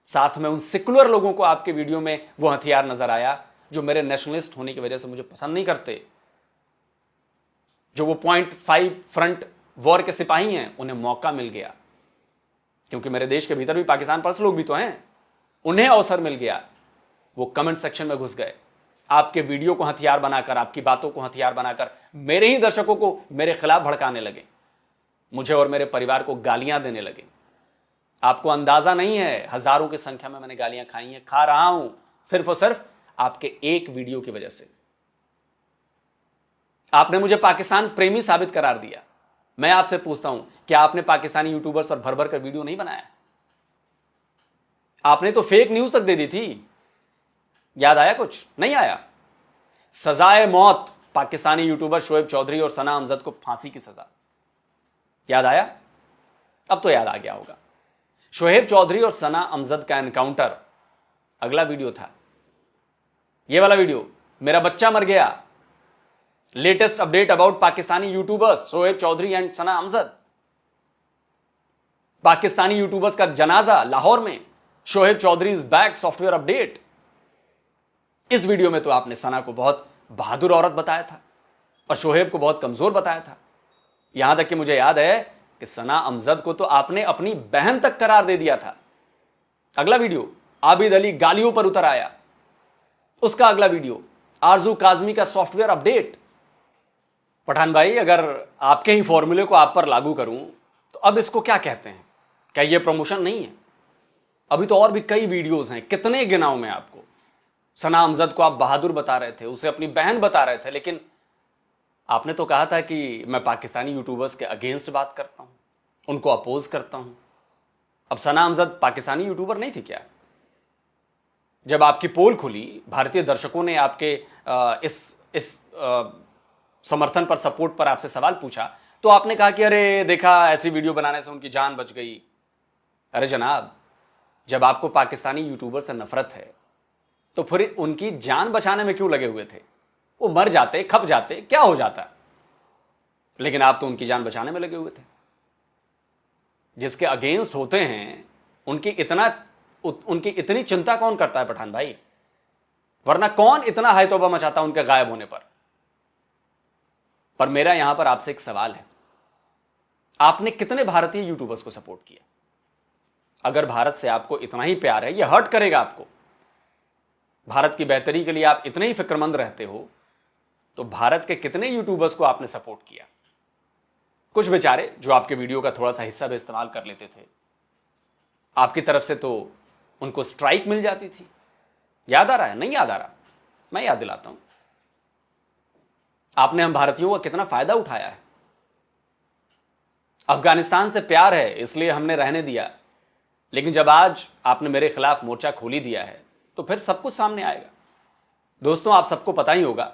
A: साथ में उन सेकुलर लोगों को आपके वीडियो में वो हथियार नजर आया जो मेरे नेशनलिस्ट होने की वजह से मुझे पसंद नहीं करते, जो वो 0.5 फ्रंट वॉर के सिपाही हैं। उन्हें मौका मिल गया, क्योंकि मेरे देश के भीतर भी पाकिस्तान परस्त लोग भी तो हैं, उन्हें अवसर मिल गया। वो कमेंट सेक्शन में घुस गए, आपके वीडियो को हथियार बनाकर, आपकी बातों को हथियार बनाकर मेरे ही दर्शकों को मेरे खिलाफ भड़काने लगे, मुझे और मेरे परिवार को गालियां देने लगे। आपको अंदाजा नहीं है, हजारों की संख्या में मैंने गालियां खाई हैं, खा रहा हूं, सिर्फ और सिर्फ आपके एक वीडियो की वजह से। आपने मुझे पाकिस्तान प्रेमी साबित करार दिया। मैं आपसे पूछता हूं, क्या आपने पाकिस्तानी यूट्यूबर्स पर भर भर कर वीडियो नहीं बनाया? आपने तो फेक न्यूज तक दे दी थी। याद आया? कुछ नहीं आया। सजाए मौत, पाकिस्तानी यूट्यूबर शोएब चौधरी और सना अमजद को फांसी की सजा। याद आया? अब तो याद आ गया होगा। शोएब चौधरी और सना अमजद का एनकाउंटर अगला वीडियो था। यह वाला वीडियो, मेरा बच्चा मर गया, latest update about Pakistani YouTubers Shoaib Chaudhry and Sana Amjad. Pakistani YouTubers का जनाजा लाहौर में, Shoaib Chaudhry is back, software update. इस वीडियो में तो आपने सना को बहुत बहादुर औरत बताया था और शोएब को बहुत कमजोर बताया था। यहां तक कि मुझे याद है कि सना अमजद को तो आपने अपनी बहन तक करार दे दिया था। अगला वीडियो, आबिद अली गालियों पर उतर आया, उसका अगला वीडियो, आरजू काजमी का सॉफ्टवेयर अपडेट। पठान भाई, अगर आपके ही फॉर्मूले को आप पर लागू करूं तो अब इसको क्या कहते हैं? क्या यह प्रमोशन नहीं है? अभी तो और भी कई वीडियोस हैं, कितने गिनाऊं मैं आपको। सना अमजद को आप बहादुर बता रहे थे, उसे अपनी बहन बता रहे थे, लेकिन आपने तो कहा था कि मैं पाकिस्तानी यूट्यूबर्स के अगेंस्ट बात करता हूं, उनको अपोज करता हूं। अब सना अमजद पाकिस्तानी यूट्यूबर नहीं थी क्या? जब आपकी पोल खुली, भारतीय दर्शकों ने आपके इस समर्थन पर, सपोर्ट पर आपसे सवाल पूछा, तो आपने कहा कि अरे देखा, ऐसी वीडियो बनाने से उनकी जान बच गई। अरे जनाब, जब आपको पाकिस्तानी यूट्यूबर से नफरत है तो फिर उनकी जान बचाने में क्यों लगे हुए थे? वो मर जाते, खप जाते, क्या हो जाता, लेकिन आप तो उनकी जान बचाने में लगे हुए थे। जिसके अगेंस्ट होते हैं उनकी इतनी चिंता कौन करता है पठान भाई? वरना कौन इतना हाय तौबा मचाता उनके गायब होने पर? मेरा यहां पर आपसे एक सवाल है, आपने कितने भारतीय यूट्यूबर्स को सपोर्ट किया? अगर भारत से आपको इतना ही प्यार है, यह हर्ट करेगा आपको, भारत की बेहतरी के लिए आप इतने ही फिक्रमंद रहते हो, तो भारत के कितने यूट्यूबर्स को आपने सपोर्ट किया? कुछ बेचारे जो आपके वीडियो का थोड़ा सा हिस्सा भी इस्तेमाल कर लेते थे, आपकी तरफ से तो उनको स्ट्राइक मिल जाती थी। याद आ रहा है? नहीं याद आ रहा? मैं याद दिलाता हूं। आपने हम भारतीयों का कितना फायदा उठाया है। अफगानिस्तान से प्यार है इसलिए हमने रहने दिया, लेकिन जब आज आपने मेरे खिलाफ मोर्चा खोली दिया है तो फिर सब कुछ सामने आएगा। दोस्तों, आप सबको पता ही होगा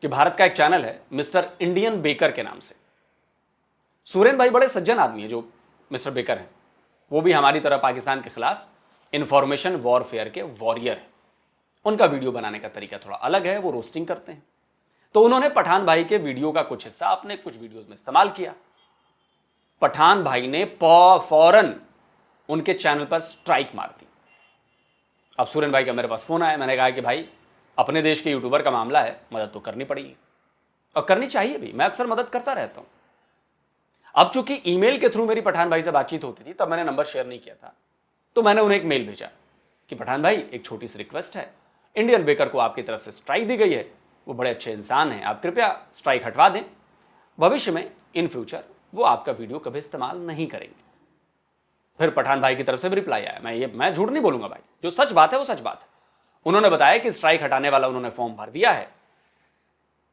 A: कि भारत का एक चैनल है मिस्टर इंडियन बेकर के नाम से। सुरेन भाई बड़े सज्जन आदमी है जो मिस्टर बेकर हैं, वो भी हमारी तरह पाकिस्तान के खिलाफ इंफॉर्मेशन वॉरफेयर के वॉरियर हैं। उनका वीडियो बनाने का तरीका थोड़ा अलग है, वो रोस्टिंग करते हैं। तो उन्होंने पठान भाई के वीडियो का कुछ हिस्सा अपने कुछ वीडियोस में इस्तेमाल किया। पठान भाई ने फौरन उनके चैनल पर स्ट्राइक मार दी। अब सुरेन भाई का मेरे पास फोन आया, मैंने कहा कि भाई अपने देश के यूट्यूबर का मामला है, मदद तो करनी पड़ेगी और करनी चाहिए भी। मैं अक्सर मदद करता रहता हूं। अब चूंकि ईमेल के थ्रू मेरी पठान भाई से बातचीत होती थी, तब मैंने नंबर शेयर नहीं किया था, तो मैंने उन्हें एक मेल भेजा कि पठान भाई एक छोटी सी रिक्वेस्ट है, इंडियन बेकर को आपकी तरफ से स्ट्राइक दी गई है, वो बड़े अच्छे इंसान हैं, आप कृपया स्ट्राइक हटवा दें। भविष्य में इन फ्यूचर वो आपका वीडियो कभी इस्तेमाल नहीं करेंगे। फिर पठान भाई की तरफ से भी रिप्लाई आया। मैं झूठ नहीं बोलूंगा भाई, जो सच बात है वो सच बात है। उन्होंने बताया कि स्ट्राइक हटाने वाला उन्होंने फॉर्म भर दिया है,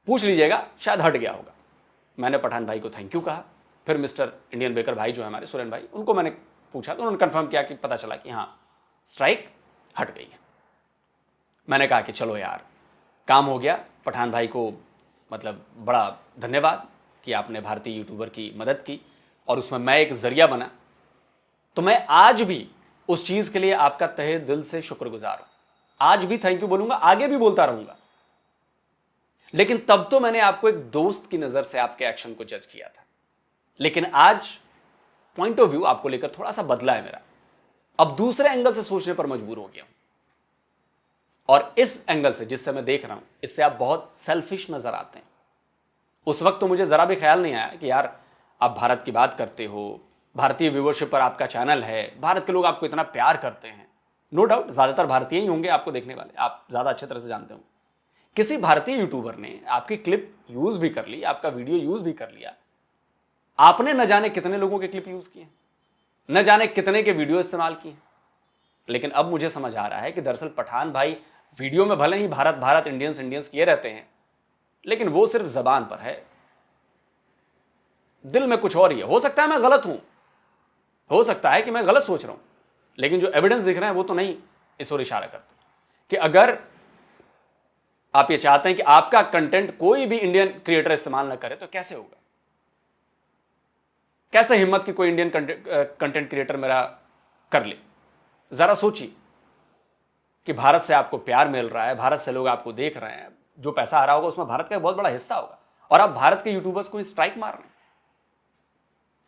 A: पूछ लीजिएगा, शायद हट गया होगा। मैंने पठान भाई को थैंक यू कहा। फिर मिस्टर इंडियन बेकर भाई जो है हमारे सुरेन भाई, उनको मैंने पूछा तो उन्होंने कंफर्म किया कि पता चला कि हाँ स्ट्राइक हट गई है। मैंने कहा कि चलो यार काम हो गया। पठान भाई को मतलब बड़ा धन्यवाद कि आपने भारतीय यूट्यूबर की मदद की और उसमें मैं एक जरिया बना। तो मैं आज भी उस चीज के लिए आपका तहे दिल से शुक्रगुजार हूं। आज भी थैंक यू बोलूंगा, आगे भी बोलता रहूंगा। लेकिन तब तो मैंने आपको एक दोस्त की नजर से आपके एक्शन को जज किया था, लेकिन आज पॉइंट ऑफ व्यू आपको लेकर थोड़ा सा बदला है मेरा। अब दूसरे एंगल से सोचने पर मजबूर हो गया हूं, और इस एंगल से जिससे मैं देख रहा हूं, इससे आप बहुत सेल्फिश नजर आते हैं। उस वक्त तो मुझे जरा भी ख्याल नहीं आया कि यार आप भारत की बात करते हो, भारतीय व्यूवरशिप पर आपका चैनल है, भारत के लोग आपको इतना प्यार करते हैं। नो डाउट ज्यादातर भारतीय ही होंगे आपको देखने वाले, आप ज्यादा अच्छे तरह से जानते हो। किसी भारतीय यूट्यूबर ने आपकी क्लिप यूज भी कर ली, आपका वीडियो यूज भी कर लिया, आपने न जाने कितने लोगों के क्लिप यूज किए, न जाने कितने के वीडियो इस्तेमाल किए। लेकिन अब मुझे समझ आ रहा है कि दरअसल पठान भाई वीडियो में भले ही भारत भारत इंडियंस किए रहते हैं, लेकिन वो सिर्फ जबान पर है, दिल में कुछ और ही है। हो सकता है मैं गलत हूं, हो सकता है कि मैं गलत सोच रहा हूं, लेकिन जो एविडेंस दिख रहे हैं वो तो नहीं इस ओर इशारा करते कि अगर आप ये चाहते हैं कि आपका कंटेंट कोई भी इंडियन क्रिएटर इस्तेमाल ना करे तो कैसे होगा? कैसे हिम्मत की कोई इंडियन कंटेंट क्रिएटर मेरा कर ले? जरा सोचिए कि भारत से आपको प्यार मिल रहा है, भारत से लोग आपको देख रहे हैं, जो पैसा आ रहा होगा उसमें भारत का बहुत बड़ा हिस्सा होगा, और आप भारत के यूट्यूबर्स को स्ट्राइक मार रहे हैं।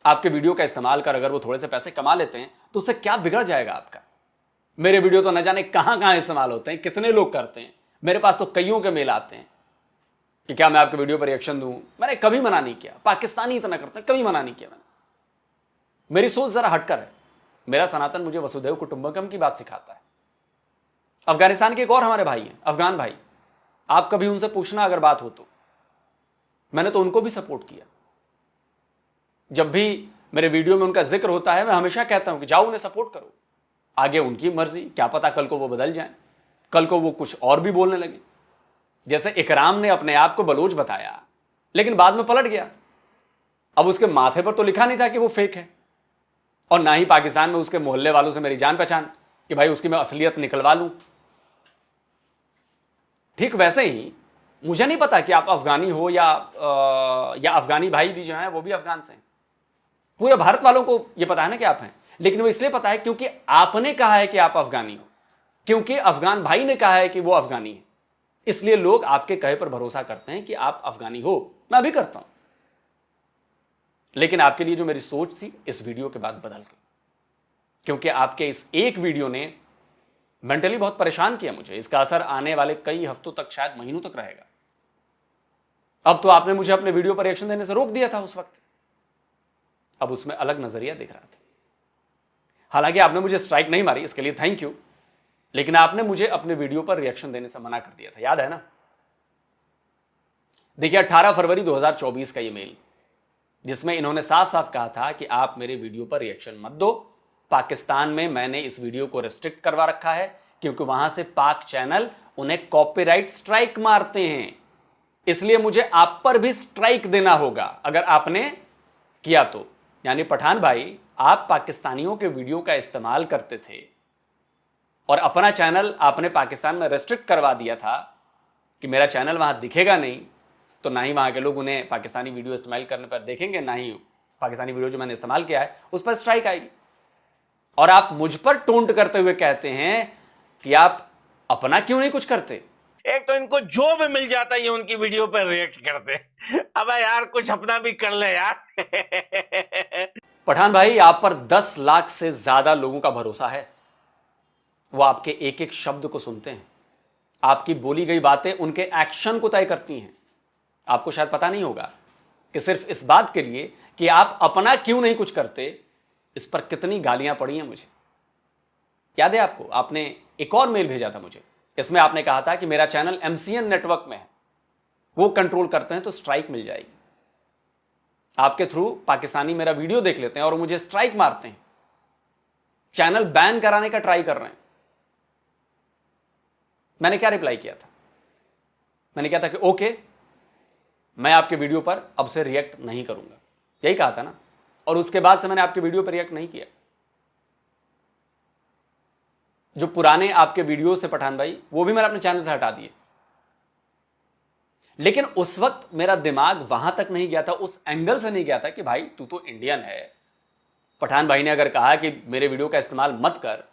A: आपके वीडियो का इस्तेमाल कर अगर वो थोड़े से पैसे कमा लेते हैं तो उससे क्या बिगड़ जाएगा आपका? मेरे वीडियो तो न जाने कहां कहां इस्तेमाल होते हैं, कितने लोग करते हैं, मेरे पास तो कईयों के मेल आते हैं कि क्या मैं आपके वीडियो पर रिएक्शन दूं। मैंने कभी मना नहीं किया, पाकिस्तानी इतना करते हैं, कभी मना नहीं किया मैंने। मेरी सोच जरा हटकर है। मेरा सनातन मुझे वसुधैव कुटुंबकम की बात सिखाता है। अफगानिस्तान के एक और हमारे भाई हैं, अफगान भाई, आप कभी उनसे पूछना अगर बात हो तो। मैंने तो उनको भी सपोर्ट किया। जब भी मेरे वीडियो में उनका जिक्र होता है मैं हमेशा कहता हूं कि जाओ उन्हें सपोर्ट करो, आगे उनकी मर्जी, क्या पता कल को वो बदल जाएं, कल को वो कुछ और भी बोलने लगे। जैसे इकराम ने अपने आप को बलोच बताया लेकिन बाद में पलट गया। अब उसके माथे पर तो लिखा नहीं था कि वो फेक है, और ना ही पाकिस्तान में उसके मोहल्ले वालों से मेरी जान पहचान कि भाई उसकी मैं असलियत निकलवा लूं। ठीक वैसे ही मुझे नहीं पता कि आप अफगानी हो या अफगानी भाई भी जो हैं वो भी अफगान से हैं। पूरे भारत वालों को यह पता है ना कि आप हैं, लेकिन वो इसलिए पता है क्योंकि आपने कहा है कि आप अफगानी हो, क्योंकि अफगान भाई ने कहा है कि वो अफगानी है, इसलिए लोग आपके कहे पर भरोसा करते हैं कि आप अफगानी हो। मैं भी करता हूं, लेकिन आपके लिए जो मेरी सोच थी इस वीडियो के बाद बदल गई, क्योंकि आपके इस एक वीडियो ने मेंटली बहुत परेशान किया मुझे। इसका असर आने वाले कई हफ्तों तक, शायद महीनों तक रहेगा। अब तो आपने मुझे अपने वीडियो पर रिएक्शन देने से रोक दिया था उस वक्त, अब उसमें अलग नजरिया दिख रहा था। हालांकि आपने मुझे स्ट्राइक नहीं मारी, इसके लिए थैंक यू, लेकिन आपने मुझे अपने वीडियो पर रिएक्शन देने से मना कर दिया था, याद है ना? देखिए 18 फरवरी 2024 का ये मेल, जिसमें इन्होंने साफ साफ कहा था कि आप मेरे वीडियो पर रिएक्शन मत दो। पाकिस्तान में मैंने इस वीडियो को रिस्ट्रिक्ट करवा रखा है क्योंकि वहां से पाक चैनल उन्हें कॉपीराइट स्ट्राइक मारते हैं, इसलिए मुझे आप पर भी स्ट्राइक देना होगा अगर आपने किया तो। यानी पठान भाई, आप पाकिस्तानियों के वीडियो का इस्तेमाल करते थे और अपना चैनल आपने पाकिस्तान में रेस्ट्रिक्ट करवा दिया था कि मेरा चैनल वहां दिखेगा नहीं, तो ना ही वहां के लोग उन्हें पाकिस्तानी वीडियो इस्तेमाल करने पर देखेंगे, ना ही पाकिस्तानी वीडियो जो मैंने इस्तेमाल किया है उस पर स्ट्राइक आएगी। और आप मुझ पर टोंट करते हुए कहते हैं कि आप अपना क्यों नहीं कुछ करते।
B: एक तो इनको जो भी मिल जाता है ये उनकी वीडियो पर रिएक्ट करते हैं। अब यार कुछ अपना भी कर ले यार।
A: पठान भाई, आप पर 10 लाख से ज्यादा लोगों का भरोसा है। वो आपके एक एक शब्द को सुनते हैं, आपकी बोली गई बातें उनके एक्शन को तय करती हैं। आपको शायद पता नहीं होगा कि सिर्फ इस बात के लिए कि आप अपना क्यों नहीं कुछ करते, इस पर कितनी गालियां पड़ी हैं मुझे। याद है आपको, आपने एक और मेल भेजा था मुझे, इसमें आपने कहा था कि मेरा चैनल MCN नेटवर्क में है, वो कंट्रोल करते हैं तो स्ट्राइक मिल जाएगी। आपके थ्रू पाकिस्तानी मेरा वीडियो देख लेते हैं और मुझे स्ट्राइक मारते हैं, चैनल बैन कराने का ट्राई कर रहे हैं। मैंने क्या रिप्लाई किया था? मैंने कहा था कि ओके, मैं आपके वीडियो पर अब से रिएक्ट नहीं करूंगा, यही कहा था ना। और उसके बाद से मैंने आपके वीडियो पर रिएक्ट नहीं किया। जो पुराने आपके वीडियोस थे पठान भाई, वो भी मैंने अपने चैनल से हटा दिए। लेकिन उस वक्त मेरा दिमाग वहां तक नहीं गया था, उस एंगल से नहीं गया था कि भाई तू तो इंडियन है, पठान भाई ने अगर कहा कि मेरे वीडियो का इस्तेमाल मत कर,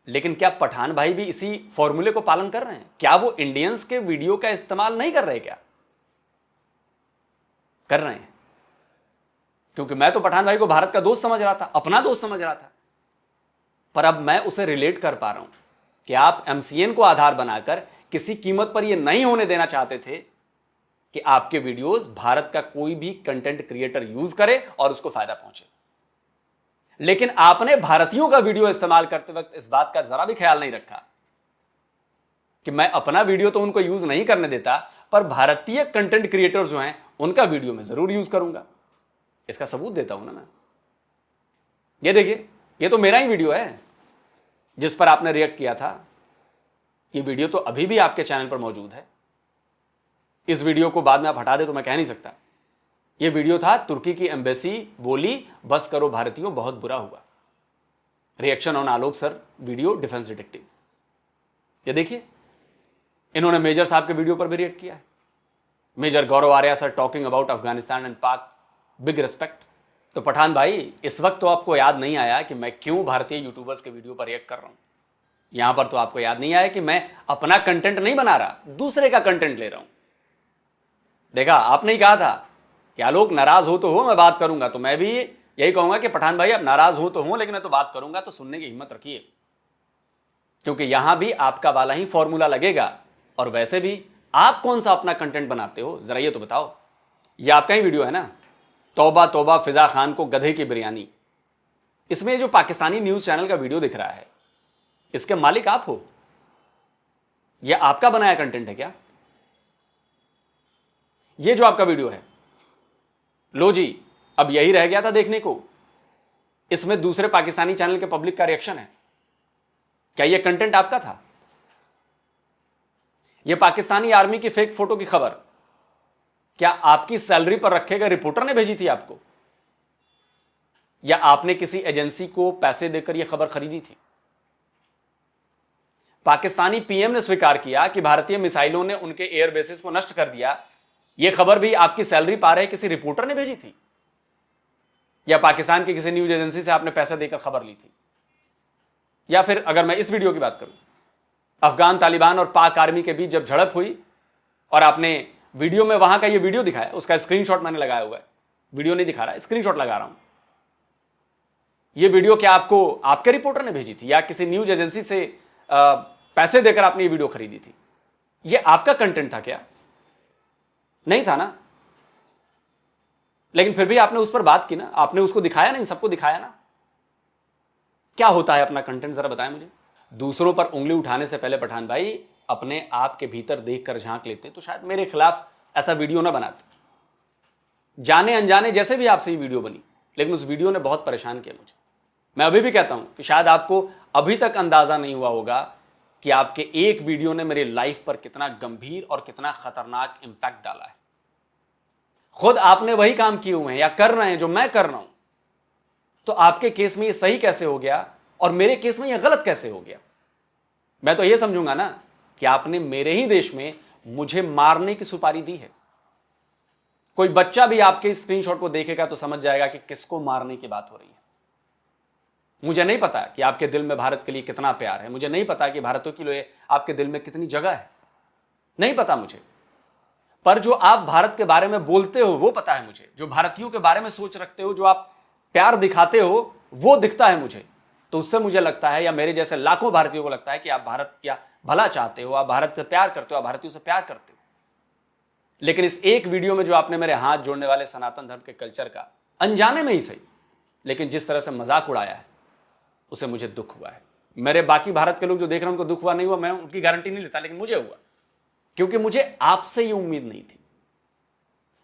A: लेकिन क्या पठान भाई भी इसी फॉर्मूले को पालन कर रहे हैं? क्या वो इंडियंस के वीडियो का इस्तेमाल नहीं कर रहे? क्या कर रहे हैं? क्योंकि मैं तो पठान भाई को भारत का दोस्त समझ रहा था, अपना दोस्त समझ रहा था, पर अब मैं उसे रिलेट कर पा रहा हूं कि आप MCN को आधार बनाकर किसी कीमत पर यह नहीं होने देना चाहते थे कि आपके वीडियोस भारत का कोई भी कंटेंट क्रिएटर यूज करे और उसको फायदा पहुंचे। लेकिन आपने भारतीयों का वीडियो इस्तेमाल करते वक्त इस बात का जरा भी ख्याल नहीं रखा कि मैं अपना वीडियो तो उनको यूज नहीं करने देता, पर भारतीय कंटेंट क्रिएटर्स जो हैं उनका वीडियो मैं जरूर यूज करूंगा। इसका सबूत देता हूं ना मैं। ये देखिए, ये तो मेरा ही वीडियो है जिस पर आपने रिएक्ट किया था। ये वीडियो तो अभी भी आपके चैनल पर मौजूद है। इस वीडियो को बाद में आप हटा दे तो मैं कह नहीं सकता। ये वीडियो था, तुर्की की एम्बेसी बोली बस करो भारतीयों, बहुत बुरा हुआ। Reaction on Alok sir video, defence detective. ये देखिए, इन्होंने मेजर साहब के वीडियो पर भी रिएक्ट किया है। Major Gaurav Arya sir talking about Afghanistan and Pak, big respect. तो पठान भाई, इस वक्त तो आपको याद नहीं आया कि मैं क्यों भारतीय यूट्यूबर्स के वीडियो पर रिएक्ट कर रहा हूं। यहां पर तो आपको याद नहीं आया कि मैं अपना कंटेंट नहीं बना रहा, दूसरे का कंटेंट ले रहा हूं। देखा, आपने ही कहा था कि आलोक नाराज हो तो हो, मैं बात करूंगा। तो मैं भी यही कहूंगा कि पठान भाई आप नाराज हो तो हो, लेकिन मैं तो बात करूंगा, तो सुनने की हिम्मत रखिए, क्योंकि यहां भी आपका वाला ही फॉर्मूला लगेगा। और वैसे भी आप कौन सा अपना कंटेंट बनाते हो, जरा ये तो बताओ। ये आपका ही वीडियो है ना, तौबा तौबा फिजा खान को गधे की बिरयानी। इसमें जो पाकिस्तानी न्यूज चैनल का वीडियो दिख रहा है, इसके मालिक आप हो? यह आपका बनाया कंटेंट है क्या? यह जो आपका वीडियो है, लो जी, अब यही रह गया था देखने को। इसमें दूसरे पाकिस्तानी चैनल के पब्लिक का रिएक्शन है। क्या यह कंटेंट आपका था? यह पाकिस्तानी आर्मी की फेक फोटो की खबर क्या आपकी सैलरी पर रखे गए रिपोर्टर ने भेजी थी आपको, या आपने किसी एजेंसी को पैसे देकर यह खबर खरीदी थी? पाकिस्तानी PM ने स्वीकार किया कि भारतीय मिसाइलों ने उनके एयर बेसिस को नष्ट कर दिया। यह खबर भी आपकी सैलरी पा रहे किसी रिपोर्टर ने भेजी थी, या पाकिस्तान की किसी न्यूज एजेंसी से आपने पैसे देकर खबर ली थी? या फिर अगर मैं इस वीडियो की बात करूं, अफगान तालिबान और पाक आर्मी के बीच जब झड़प हुई और आपने वीडियो में वहां का ये वीडियो दिखाया, उसका स्क्रीनशॉट मैंने लगाया हुआ है। वीडियो नहीं दिखा रहा, स्क्रीनशॉट लगा रहा हूं। ये वीडियो क्या आपको आपके रिपोर्टर ने भेजी थी, या किसी न्यूज एजेंसी से पैसे देकर आपने ये वीडियो खरीदी थी? ये आपका कंटेंट था क्या? नहीं था ना। लेकिन फिर भी आपने उस पर बात की ना, आपने उसको दिखाया ना, इन सबको दिखाया ना। क्या होता है अपना कंटेंट, जरा बताएं मुझे। दूसरों पर उंगली उठाने से पहले पठान भाई अपने आप के भीतर देखकर झांक लेते तो शायद मेरे खिलाफ ऐसा वीडियो ना बनाते। जाने अनजाने जैसे भी आपसे ये वीडियो बनी, लेकिन उस वीडियो ने बहुत परेशान किया मुझे। मैं अभी भी कहता हूं कि शायद आपको अभी तक अंदाजा नहीं हुआ होगा कि आपके एक वीडियो ने मेरी लाइफ पर कितना गंभीर और कितना खतरनाक इंपैक्ट डाला है। खुद आपने वही काम किए हुए हैं या कर रहे हैं जो मैं कर रहा हूं, तो आपके केस में ये सही कैसे हो गया और मेरे केस में ये गलत कैसे हो गया? मैं तो ये समझूंगा ना कि आपने मेरे ही देश में मुझे मारने की सुपारी दी है। कोई बच्चा भी आपके स्क्रीनशॉट को देखेगा तो समझ जाएगा कि किसको मारने की बात हो रही है। मुझे नहीं पता कि आपके दिल में भारत के लिए कितना प्यार है, मुझे नहीं पता कि भारतीयों के लिए आपके दिल में कितनी जगह है, नहीं पता मुझे। पर जो आप भारत के बारे में बोलते हो वो पता है मुझे। जो भारतीयों के बारे में सोच रखते हो, जो आप प्यार दिखाते हो, वो दिखता है मुझे। तो उससे मुझे लगता है, या मेरे जैसे लाखों भारतीयों को लगता है कि आप भारत का भला चाहते हो, आप भारत से प्यार करते हो, आप भारतीयों से प्यार करते हो। लेकिन इस एक वीडियो में जो आपने मेरे हाथ जोड़ने वाले सनातन धर्म के कल्चर का, अनजाने में ही सही, लेकिन जिस तरह से मजाक उड़ाया है, उसे मुझे दुख हुआ है। मेरे बाकी भारत के लोग जो देख रहे हैं उनको दुख हुआ नहीं हुआ, मैं उनकी गारंटी नहीं लेता, लेकिन मुझे हुआ, क्योंकि मुझे आपसे ये उम्मीद नहीं थी।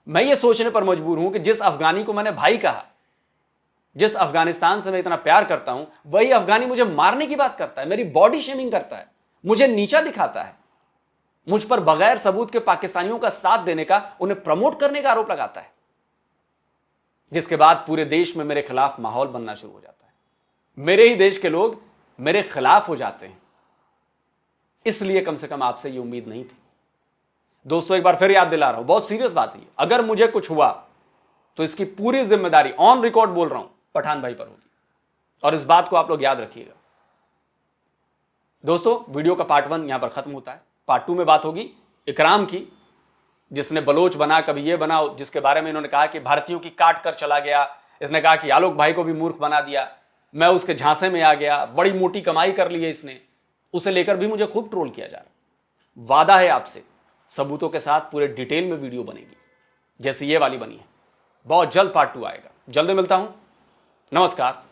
A: मैं ये सोचने पर मजबूर हूं कि जिस अफगानी को मैंने भाई कहा, जिस अफगानिस्तान से मैं इतना प्यार करता हूं, वही अफगानी मुझे मारने की बात करता है, मेरी बॉडी शेमिंग करता है, मुझे नीचा दिखाता है, मुझ पर बगैर सबूत के पाकिस्तानियों का साथ देने का, उन्हें प्रमोट करने का आरोप लगाता है, जिसके बाद पूरे देश में मेरे खिलाफ माहौल बनना शुरू हो जाता है। मेरे ही देश के लोग मेरे खिलाफ हो जाते हैं। इसलिए कम से कम आपसे ये उम्मीद नहीं थी। दोस्तों, एक बार फिर याद दिला रहा हूं, बहुत सीरियस बात है। अगर मुझे कुछ हुआ तो इसकी पूरी जिम्मेदारी, ऑन रिकॉर्ड बोल रहा हूं, पठान भाई पर होगी, और इस बात को आप लोग याद रखिएगा। दोस्तों, वीडियो का पार्ट 1 यहां पर खत्म होता है। पार्ट 2 में बात होगी इकराम की, जिसने बलोच बना, कभी ये बना, जिसके बारे में इन्होंने कहा कि भारतीयों की काट कर चला गया। इसने कहा कि आलोक भाई को भी मूर्ख बना दिया, मैं उसके झांसे में आ गया, बड़ी मोटी कमाई कर ली है इसने। उसे लेकर भी मुझे खूब ट्रोल किया जा रहा। वादा है आपसे, सबूतों के साथ पूरे डिटेल में वीडियो बनेगी, जैसे ये वाली बनी है। बहुत जल्द पार्ट 2 आएगा। जल्दी मिलता हूं। नमस्कार,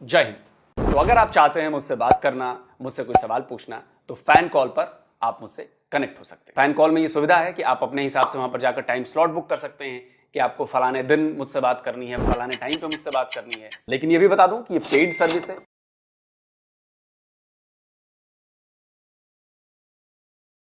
A: जय हिंद। तो अगर आप चाहते हैं मुझसे बात करना, मुझसे कोई सवाल पूछना, तो फैन कॉल पर आप मुझसे कनेक्ट हो सकते हैं। फैन कॉल में ये सुविधा है कि आप अपने हिसाब से वहां पर जाकर टाइम स्लॉट बुक कर सकते हैं कि आपको फलाने दिन मुझसे बात करनी है, फलाने टाइम पे मुझसे बात करनी है। लेकिन ये भी बता दूं कि ये पेड सर्विस है,